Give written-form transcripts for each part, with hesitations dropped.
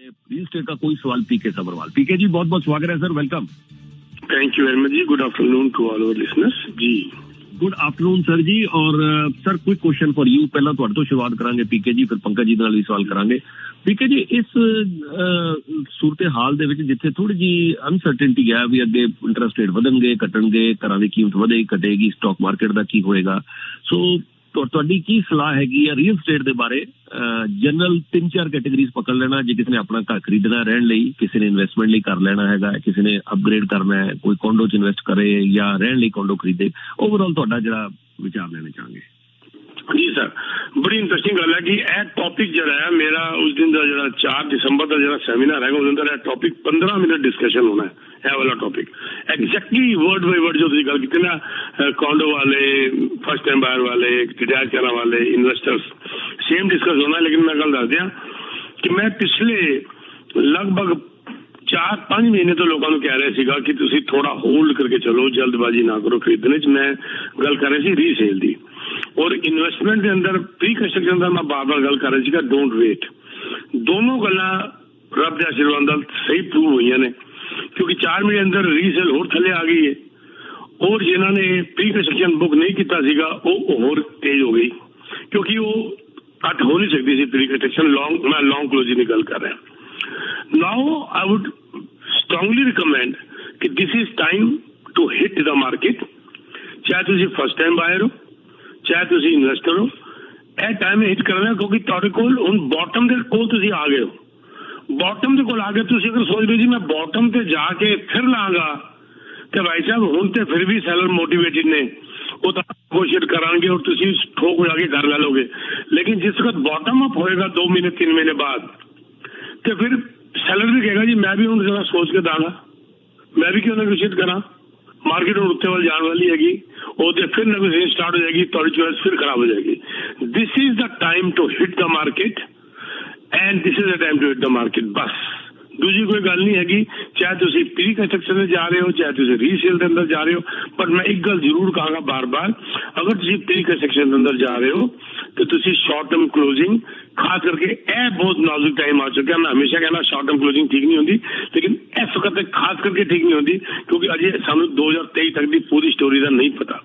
Real estate का कोई सवाल पीके सबरवाल। पीके जी बहुत बहुत स्वागत है sir, welcome. Thank you very much जी। Good afternoon to all our listeners जी। गुड आफ्टरनून सर जी। और sir quick question for you, पहला ਤੁਹਾਡੇ ਤੋਂ ਸ਼ੁਰੂਆਤ ਕਰਾਂਗੇ ਪੀਕੇ ਜੀ, ਫਿਰ ਪੰਕਜ ਜੀ ਨਾਲ ਵੀ ਸਵਾਲ ਕਰਾਂਗੇ। ਪੀਕੇ ਜੀ, ਇਸ ਸੂਰਤ ਹਾਲ ਦੇ ਵਿੱਚ ਜਿੱਥੇ ਥੋੜੀ ਜੀ ਅਨਸਰਟਨਟੀ ਹੈ ਵੀ ਅੱਗੇ ਇੰਟਰਸਟ ਰੇਟ ਵਧਣਗੇ ਘਟਣਗੇ, ਘਰਾਂ ਦੀ ਕੀਮਤ ਵਧੇਗੀ ਘਟੇਗੀ, ਸਟਾਕ ਮਾਰਕੀਟ ਦਾ ਕੀ ਹੋਏਗਾ, ਸੋ ਤੁਹਾਡੀ ਕੀ ਸਲਾਹ ਹੈਗੀ ਆ ਰੀਅਲ ਸਟੇਟ ਦੇ ਬਾਰੇ? ਜਨਰਲ 3-4 ਕੈਟੇਗਰੀਜ਼ ਪਕੜ ਲੈਣਾ, ਜੇ ਕਿਸੇ ਨੇ ਆਪਣਾ ਘਰ ਖਰੀਦਣਾ ਰਹਿਣ ਲਈ, ਕਿਸੇ ਨੇ ਇਨਵੈਸਟਮੈਂਟ ਲਈ ਕਰ ਲੈਣਾ ਹੈਗਾ, ਕਿਸੇ ਨੇ ਅਪਗ੍ਰੇਡ ਕਰਨਾ ਹੈ, ਕੋਈ ਕੋਂਡੋ 'ਚ ਇਨਵੈਸਟ ਕਰੇ ਜਾਂ ਰਹਿਣ ਲਈ ਕੋਂਡੋ ਖਰੀਦੇ, ਓਵਰਆਲ ਤੁਹਾਡਾ ਜਿਹੜਾ ਵਿਚਾਰ ਲੈਣਾ ਚਾਹਾਂਗੇ। जी सर, बड़ी इंटरेस्टिंग गल है कि यह टॉपिक जो है मेरा उस दिन का जो 4 दिसंबर का जो सैमीनार है उस अंदर टॉपिक 15 मिनट डिस्कशन होना है। यह वाला topic exactly word by word जो गल की ना, कॉन्डो वाले, फर्स्ट टाइम बायर वाले, रिटायर करने वाले इन्वेस्टर्स सेम डिस्कस होना है। लेकिन मैं गल दस दिया कि मैं पिछले लगभग 4-5 महीने तो लोगों को कह रहे थे कि तुसी थोड़ा होल्ड करके चलो, जल्दबाजी ना करो खरीदने च। मैं गल कर रही थी रीसेल की और इन्वेस्टमेंट के अंदर प्री कंस्ट्रक्शन का मैं बार बार गल कर रही थी डोंट वेट। दोनों गल्लां रब के आशीर्वाद नाल सही प्रूव हुई ने, क्योंकि 4 महीने अंदर रीसेल होर थले आ गई है और जिन्होंने प्री कंस्ट्रक्शन बुक नहीं किया सीगा वो होर तेज हो गई, क्योंकि वो घट हो नहीं सकती थी प्री कंस्ट्रक्शन। मैं लॉन्ग क्लोजिंग की गल कर रहा। Now I would strongly recommend कि this is time to hit the market, चाहे तुम फर्स्ट टाइम बायर हो चाहे तुम इन्वेस्टर हो, यह टाइम हिट करना, क्योंकि तुहाडे कोल हुण बॉटम दे कोल तुसीं आ गए हो। बॉटम दे कोल आ गए तुसीं अगर सोच रहे जी मैं बॉटम ते जाके फिर लांगा, तो भाई साहब हुण ते फिर भी सैलर मोटिवेटेड ने, वो तो कोशिश करांगे और तुसीं ठोक हो जाके घर ला लोगे। लेकिन जिस वक्त बॉटम अप होएगा 2 महीने 3 महीने बाद, तो फिर सैलर भी कहेगा जी मैं भी हुण जरा सोच के दांगा, मैं भी क्यों नेगोशिएट करा, मार्केट और उत्ते वाल जाने वाली हैगी, और फिर नेगोशिएशन स्टार्ट हो जाएगी, थोड़ी चॉइस फिर खराब हो जाएगी। This is the time to hit the market and this is the time to hit the market. बस दूसरी कोई गल नहीं हैगी, चाहे तुम प्री कंस्ट्रक्शन में जा रहे हो चाहे तुम रीसेल के अंदर जा रहे हो। पर मैं एक गल जरूर कहांगा बार बार, अगर तुम प्री कंस्ट्रक्शन के अंदर जा रहे हो तो तुम शॉर्ट टर्म क्लोजिंग, खास करके यह बहुत नाजुक टाइम आ चुका है। मैं हमेशा कहना शॉर्ट टर्म क्लोजिंग ठीक नहीं होती, लेकिन इस वक्त खास करके ठीक नहीं होती, क्योंकि अजे सानू 2023 तक की पूरी स्टोरी का नहीं पता।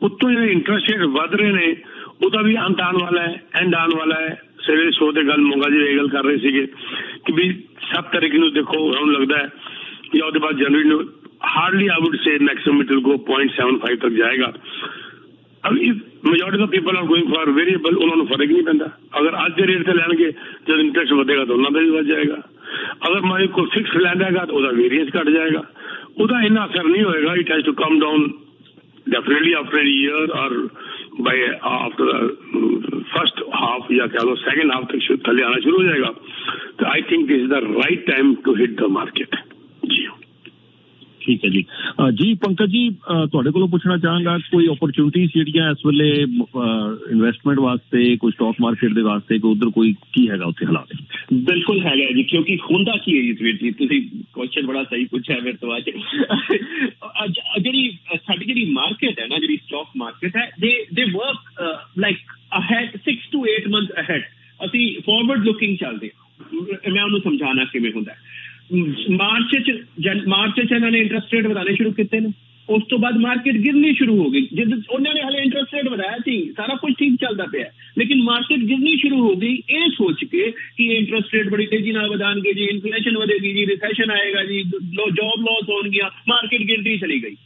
उत्तों जो इंटरस्ट रेट बढ़ रहे हैं वह भी अंत आने वाला है, एंड आने वाला है। सवेरे शो से गल मोंगा जी ये गल कर रहे थे कि भी 7 तारीख को देखो हम लगता है या उसके बाद जनवरी hardly I would say maximum it will go 0.75 तक जाएगा। अब इस majority of people are going for variable, उन्होंने फर्क नहीं पैंता। अगर आज के रेट से लैणगे जब इंटरस्ट बढ़ेगा तो उन्होंने भी बढ़ जाएगा। अगर मैं कोई फिक्स लैंगा तो वह वेरियंस घट जाएगा, वह इन्ना असर नहीं होएगा। It has to come down definitely after a year और by after फर्स्ट हाफ या कह लो सेकेंड हाफ तक थले आना शुरू हो जाएगा। तो I think this is the right time to hit the market जी। ठीक है जी। जी पंकज जी, ਤੁਹਾਡੇ ਕੋਲੋਂ ਪੁੱਛਣਾ ਚਾਹਾਂਗਾ ਕੋਈ ਓਪਰਚੁਨਿਟੀਜ਼ ਜਿਹੜੀਆਂ ਇਸ ਵੇਲੇ ਇਨਵੈਸਟਮੈਂਟ ਵਾਸਤੇ, ਕੋਈ ਸਟਾਕ ਮਾਰਕੀਟ ਦੇ ਵਾਸਤੇ, ਕੋਈ ਉਧਰ ਕੋਈ ਕੀ ਹੈਗਾ ਉੱਥੇ ਹਾਲਾਤ? ਬਿਲਕੁਲ ਹੈਗਾ ਜੀ, ਕਿਉਂਕਿ ਹੁੰਦਾ ਕੀ ਹੈ ਇਸ ਵਿੱਚ ਤੁਸੀਂ ਕੁਐਸਚਨ ਬੜਾ ਸਹੀ ਪੁੱਛਿਆ ਮੇਰੇ ਤੋਂ ਅੱਜ। ਜਿਹੜੀ ਸਾਡੀ ਜਿਹੜੀ ਮਾਰਕੀਟ ਹੈ ਨਾ, ਜਿਹੜੀ ਸਟਾਕ ਮਾਰਕੀਟ ਹੈ, ਦੇ work like ahead 6 to 8 months ahead. ਅਸੀਂ ਫਾਰਵਰਡ ਲੁਕਿੰਗ ਚੱਲਦੇ ਹਾਂ। ਮੈਂ ਉਹਨੂੰ ਸਮਝਾਉਣਾ ਕਿਵੇਂ ਹੁੰਦਾ। ਮਾਰਚ ਚ ਇਹਨਾਂ ਨੇ ਇੰਟਰਸਟ ਰੇਟ ਵਧਾਣੇ ਸ਼ੁਰੂ ਕੀਤੇ ਨੇ, ਉਸ ਤੋਂ ਬਾਅਦ ਮਾਰਕੀਟ ਗਿਰਨੀ ਸ਼ੁਰੂ ਹੋ ਗਈ। ਜਦ ਉਹਨਾਂ ਨੇ ਹਲੇ ਇੰਟਰਸਟ ਰੇਟ ਵਧਾਇਆ ਸੀ, ਸਾਰਾ ਕੁਝ ਠੀਕ ਚੱਲਦਾ ਪਿਆ, ਲੇਕਿਨ ਮਾਰਕੀਟ ਗਿਰਨੀ ਸ਼ੁਰੂ ਹੋ ਗਈ ਇਹ ਸੋਚ ਕੇ ਕਿ ਇੰਟਰਸਟ ਰੇਟ ਬੜੀ ਤੇਜ਼ੀ ਨਾਲ ਵਧਾਣਗੇ ਜੀ, ਇਨਫਲੇਸ਼ਨ ਵਧੇਗੀ ਜੀ, ਰਿਸੈਸ਼ਨ ਆਏਗਾ ਜੀ, ਜੌਬ ਲॉस ਹੋਣਗੀਆਂ, ਮਾਰਕੀਟ ਗਿਰਦੀ ਚਲੀ ਗਈ।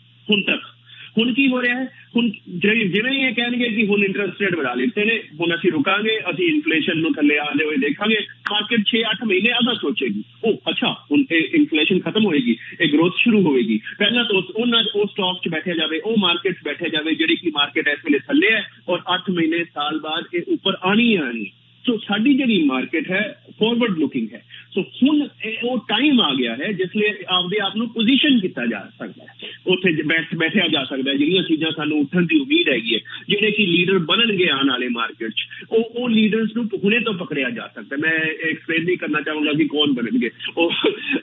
ਹੁਣ ਕੀ ਹੋ ਰਿਹਾ ਹੈ? ਹੁਣ ਜਿਵੇਂ ਹੀ ਇਹ ਕਹਿਣਗੇ ਕਿ ਹੁਣ ਇੰਟਰਸਟ ਰੇਟ ਵਧਾ ਲਿੱਤੇ ਨੇ, ਹੁਣ ਅਸੀਂ ਰੁਕਾਂਗੇ, ਅਸੀਂ ਇਨਫਲੇਸ਼ਨ ਨੂੰ ਥੱਲੇ ਆਉਂਦੇ ਹੋਏ ਦੇਖਾਂਗੇ, ਮਾਰਕੀਟ 6-8 ਮਹੀਨੇ ਅਗਾ ਸੋਚੇਗੀ ਉਹ ਅੱਛਾ ਹੁਣ ਇਹ ਇਨਫਲੇਸ਼ਨ ਖਤਮ ਹੋਏਗੀ, ਇਹ ਗਰੋਥ ਸ਼ੁਰੂ ਹੋਵੇਗੀ। ਪਹਿਲਾਂ ਤਾਂ ਉਹ ਸਟਾਕ 'ਚ ਬੈਠਿਆ ਜਾਵੇ, ਉਹ ਮਾਰਕੀਟ 'ਚ ਬੈਠਿਆ ਜਾਵੇ ਜਿਹੜੀ ਕਿ ਮਾਰਕੀਟ ਇਸ ਵੇਲੇ ਥੱਲੇ ਹੈ, ਔਰ 8 ਮਹੀਨੇ ਸਾਲ ਬਾਅਦ ਇਹ ਉੱਪਰ ਆਣੀ ਆਣੀ। ਸੋ ਸਾਡੀ ਜਿਹੜੀ ਮਾਰਕੀਟ ਹੈ ਫਾਰਵਰਡ ਲੁਕਿੰਗ ਹੈ। ਸੋ ਹੁਣ ਉਹ ਟਾਈਮ ਆ ਗਿਆ ਹੈ ਜਿਸ ਲਈ ਆਪਦੇ ਆਪ ਨੂੰ ਪੋਜੀਸ਼ਨ ਕੀਤਾ ਜਾ ਸਕਦਾ ਹੈ। ਉੱਥੇ ਬੈਠਿਆ ਜਾ ਸਕਦਾ ਹੈ। ਜਿਹੜੀਆਂ ਚੀਜ਼ਾਂ ਸਾਨੂੰ ਉੱਠਣ ਦੀ ਉਮੀਦ ਹੈਗੀ ਹੈ, ਜਿਹੜੇ ਕਿ ਲੀਡਰ ਬਣਨਗੇ ਆਉਣ ਵਾਲੇ ਮਾਰਕੀਟ 'ਚ, ਉਹ ਲੀਡਰਸ ਨੂੰ ਹੁਣੇ ਤੋਂ ਪਕੜਿਆ ਜਾ ਸਕਦਾ। ਮੈਂ ਐਕਸਪਲੇਨ ਨਹੀਂ ਕਰਨਾ ਚਾਹੂੰਗਾ ਕਿ ਕੌਣ ਬਣਨਗੇ ਉਹ।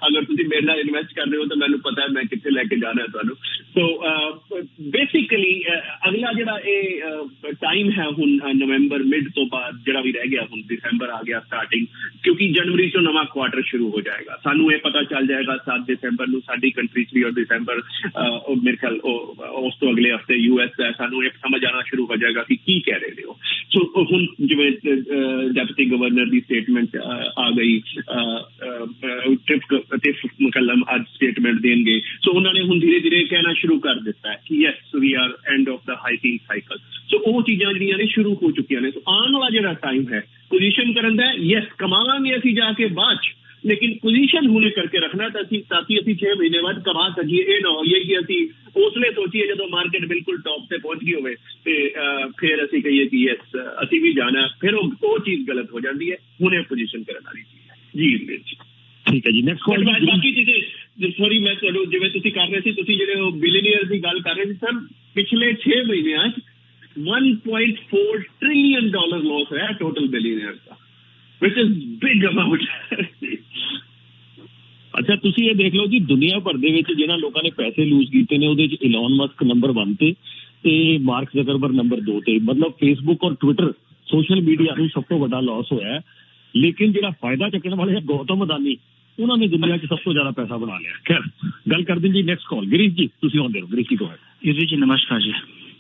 ਅਗਰ ਤੁਸੀਂ ਮੇਰੇ ਨਾਲ ਇਨਵੈਸਟ ਕਰ ਰਹੇ ਹੋ ਤਾਂ ਮੈਨੂੰ ਪਤਾ ਹੈ ਮੈਂ ਕਿੱਥੇ ਲੈ ਕੇ ਜਾਣਾ ਹੈ ਤੁਹਾਨੂੰ। ਸੋ ਬੇਸਿਕਲੀ ਅਗਲਾ ਜਿਹੜਾ ਇਹ ਟਾਈਮ ਹੈ ਹੁਣ ਨਵੰਬਰ ਮਿਡ ਤੋਂ ਬਾਅਦ ਜਿਹੜਾ ਵੀ ਰਹਿ ਗਿਆ, ਹੁਣ ਦਸੰਬਰ ਆ ਗਿਆ ਸਟਾਰਟਿੰਗ, ਕਿਉਂਕਿ ਜਨਵਰੀ ਤੋਂ ਨਵਾਂ ਕੁਆਟਰ ਸ਼ੁਰੂ ਹੋ ਜਾਏਗਾ। ਸਾਨੂੰ ਇਹ ਪਤਾ ਚੱਲ ਜਾਏਗਾ 7 ਦਸੰਬਰ ਨੂੰ ਸਾਡੀ ਕੰਟਰੀ 'ਚ ਵੀ, ਔਰ ਦਸੰਬਰ ਮੇਰੇ ਖਿਆਲ ਉਸ ਤੋਂ ਅਗਲੇ ਹਫ਼ਤੇ US ਹੈ। ਸਾਨੂੰ ਇਹ ਸਮਝ ਆਉਣਾ ਸ਼ੁਰੂ ਹੋ ਜਾਏਗਾ ਕਿ ਕੀ ਕਹਿ ਰਹੇ ਹੋ। ਸੋ ਹੁਣ ਜਿਵੇਂ ਡਿਪਟੀ ਗਵਰਨਰ ਦੀ ਸਟੇਟਮੈਂਟ ਆ ਗਈ, ਟਿਫ ਮੁਕੱਲਮ ਅੱਜ ਸਟੇਟਮੈਂਟ ਦੇਣਗੇ। ਸੋ ਉਹਨਾਂ ਨੇ ਹੁਣ ਧੀਰੇ ਧੀਰੇ ਕਹਿਣਾ ਸ਼ੁਰੂ ਕਰ ਦਿੱਤਾ ਹੈ ਕਿ yes we are end of the hiking cycle. So ਉਹ ਚੀਜ਼ਾਂ ਜਿਹੜੀਆਂ ਨੇ ਸ਼ੁਰੂ ਹੋ ਚੁੱਕੀਆਂ ਨੇ। ਸੋ ਆਉਣ ਵਾਲਾ ਜਿਹੜਾ ਟਾਈਮ ਹੈ ਪੋਜੀਸ਼ਨ ਕਰਨ ਦਾ, ਯੈਸ ਕਮਾਵਾਂਗੇ ਅਸੀਂ ਜਾ ਕੇ ਬਾਅਦ 'ਚ, ਲੇਕਿਨ ਪੋਜੀਸ਼ਨ ਹੁਣੇ ਕਰਕੇ ਰੱਖਣਾ ਤਾਂ ਕਿ ਅਸੀਂ 6 ਮਹੀਨੇ ਬਾਅਦ ਕਮਾ ਸਕੀਏ। ਇਹ ਨਾ ਹੋਈਏ ਕਿ ਅਸੀਂ ਉਸਲੇ ਸੋਚੀਏ ਜਦੋਂ ਮਾਰਕੀਟ ਬਿਲਕੁਲ ਟੌਪ ਤੇ ਪਹੁੰਚ ਗਈ ਹੋਵੇ ਤੇ ਫਿਰ ਅਸੀਂ ਕਹੀਏ ਕਿ ਯੈਸ ਅਸੀਂ ਵੀ ਜਾਣਾ, ਫਿਰ ਉਹ ਚੀਜ਼ ਗਲਤ ਹੋ ਜਾਂਦੀ ਹੈ। ਹੁਣੇ ਪੋਜੀਸ਼ਨ ਕਰਨ ਵਾਲੀ ਚੀਜ਼ ਹੈ ਜੀ। ਠੀਕ ਹੈ ਜੀ, ਨੈਕਸਟ ਕਾਲ। ਬਾਕੀ ਚੀਜ਼ਾਂ ਸੌਰੀ ਮੈਂ ਤੁਹਾਨੂੰ ਜਿਵੇਂ ਤੁਸੀਂ ਕਰ ਰਹੇ ਸੀ, ਤੁਸੀਂ ਜਿਹੜੇ ਉਹ ਬਿਲੀਅਨੀਅਰ ਦੀ ਗੱਲ ਕਰ ਰਹੇ ਸੀ ਸਰ, ਪਿਛਲੇ 6 ਮਹੀਨਿਆਂ 'ਚ $1.4 trillion ਲੋਸ ਹੋਇਆ ਟੋਟਲ ਬਿਲੀਅਨੀਅਰ ਦਾ, which is big amount। ਅੱਛਾ, ਤੁਸੀਂ ਇਹ ਦੇਖ ਲਓ ਜੀ, ਦੁਨੀਆ ਭਰ ਦੇ ਵਿੱਚ ਜਿਹਨਾਂ ਲੋਕਾਂ ਨੇ ਪੈਸੇ ਲੂਜ਼ ਕੀਤੇ ਨੇ ਉਹਦੇ 'ਚ ਇਲਨ ਮਸਕ ਨੰਬਰ 1 ਤੇ ਮਾਰਕ ਜ਼ਕਰਬਰਗ ਨੰਬਰ 2 ਤੇ। ਮਤਲਬ ਫੇਸਬੁੱਕ ਔਰ ਟਵਿੱਟਰ ਸੋਸ਼ਲ ਮੀਡੀਆ ਨੂੰ ਸਭ ਤੋਂ ਵੱਡਾ ਲਾਸ ਹੋਇਆ। ਲੇਕਿਨ ਜਿਹੜਾ ਫਾਇਦਾ ਚੱਕਣ ਵਾਲੇ ਗੌਤਮ ਅਦਾਨੀ, ਉਹਨਾਂ ਨੇ ਦੁਨੀਆ 'ਚ ਸਭ ਤੋਂ ਜ਼ਿਆਦਾ ਪੈਸਾ ਬਣਾ ਲਿਆ। ਖੈਰ ਗੱਲ ਕਰਦੇ ਜੀ ਨੈਕਸਟ ਕਾਲ। ਗਿਰੀਸ਼ ਜੀ ਤੁਸੀਂ ਆਉਂਦੇ ਹੋ। ਗਿਰੀਸ਼ ਜੀ को है जी नमस्कार जी।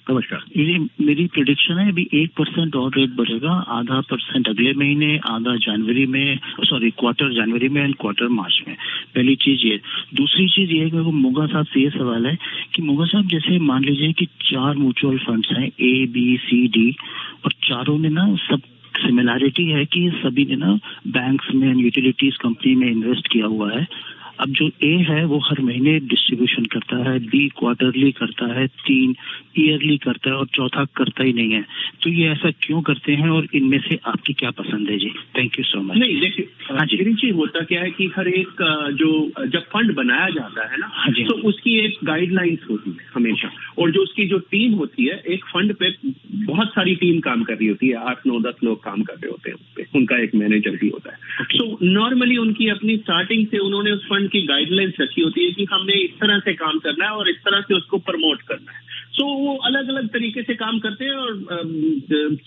नमस्कार। ये मेरी प्रेडिक्शन है अभी 1% और रेट बढ़ेगा, आधा % अगले महीने, आधा जनवरी में, सॉरी क्वार्टर जनवरी में एंड क्वार्टर मार्च में। पहली चीज ये। दूसरी चीज ये है कि मोगा साहब से ये सवाल है कि मोगा साहब जैसे मान लीजिए कि 4 म्यूचुअल फंड्स हैं A B C D और चारों में ना सब सिमिलैरिटी है कि सभी ने ना बैंक्स में यूटिलिटीज कंपनी में इन्वेस्ट किया हुआ है। अब जो ए है वो हर महीने डिस्ट्रीब्यूशन करता है, बी क्वार्टरली करता है, 3 ईयरली करता है और चौथा करता ही नहीं है। तो ये ऐसा क्यों करते हैं और इनमें से आपकी क्या पसंद है जी? Thank you so much. नहीं देखिए, हाँ जी, होता क्या है कि हर एक जो जब फंड बनाया जाता है ना, तो उसकी एक गाइडलाइंस होती है हमेशा, और जो उसकी जो टीम होती है, एक फंड पे बहुत सारी टीम काम कर रही होती है, 8 9 10 लोग काम कर रहे होते हैं उस पे, उनका एक मैनेजर भी होता है। तो नॉर्मली उनकी अपनी स्टार्टिंग से उन्होंने उस फंड की गाइडलाइंस रखी होती है कि हमने इस तरह से काम करना है और इस तरह से उसको प्रमोट करना है। सो वो अलग अलग तरीके से काम करते हैं और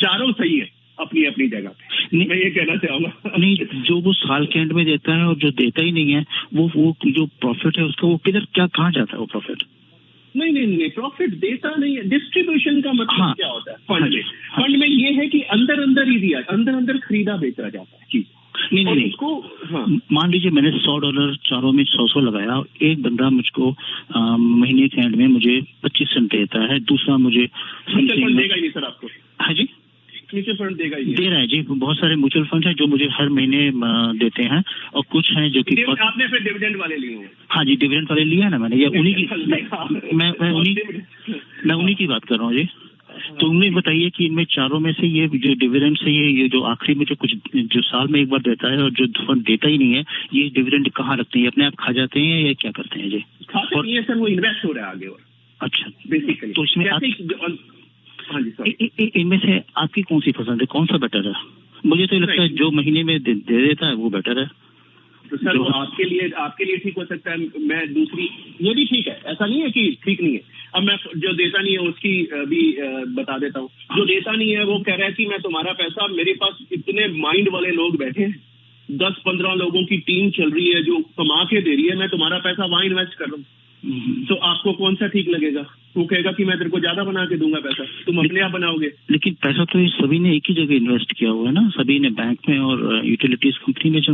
चारों सही है अपनी अपनी जगह पे। मैं ये कहना चाहूंगा। नहीं, जो वो साल के एंड में देता है और जो देता ही नहीं है, वो जो प्रॉफिट है उसका वो किधर कहाँ जाता है वो प्रॉफिट? नहीं, प्रॉफिट देता नहीं है। डिस्ट्रीब्यूशन का मतलब क्या होता है फंड में? फंड में ये है कि अंदर ही दिया, अंदर खरीदा बेचा जाता है चीज। नहीं उसको मान लीजिए मैंने $100 चारों में 100 लगाया, एक बंदा मुझको महीने के एंड में मुझे 25 सेंट देता है, दूसरा मुझे देगा ही नहीं सर आपको। हाँ जी, म्यूचुअल फंड देगा ही दे रहा है जी। बहुत सारे म्यूचुअल फंड है जो मुझे हर महीने देते हैं और कुछ हैं जो कि आपने फिर डिविडेंड वाले लिए हैं? हाँ जी, डिविडेंड वाले लिया ना मैंने। ये उन्हीं की मैं उन्हीं की बात कर रहा हूँ जी। तो उन्हें बताइए कि इनमें चारों में से ये जो डिविडेंड से ये जो आखिरी में जो कुछ जो साल में एक बार देता है और जो फंड देता ही नहीं है, ये डिविडेंड कहाँ रखते हैं? अपने आप खा जाते हैं या क्या करते हैं जी? खाते नहीं है सर, वो इन्वेस्ट हो रहा है आगे। और अच्छा, बेसिकली तो इसमें हाँ जी, इनमें से आपकी कौन सी पसंद है, कौन सा बेटर है? मुझे तो लगता है जो महीने में दे देता है वो बेटर है। तो सर आपके लिए ठीक हो सकता है, मैं दूसरी ये भी ठीक है, ऐसा नहीं है कि ठीक नहीं है। अब मैं जो देता नहीं है उसकी भी बता देता हूँ। जो देता नहीं है वो कह रहा है कि मैं तुम्हारा पैसा, मेरे पास इतने माइंड वाले लोग बैठे हैं, 10-15 लोगों की टीम चल रही है जो कमा के दे रही है, मैं तुम्हारा पैसा वहां इन्वेस्ट कर रहा हूँ। तो आपको कौन सा ठीक लगेगा? वो कहेगा कि मैं तेरे को ज्यादा बना के दूंगा पैसा, तुम अपने आप बनाओगे। लेकिन पैसा तो ये सभी ने एक ही जगह इन्वेस्ट किया हुआ है ना, सभी ने बैंक में और यूटिलिटीज कंपनी में जो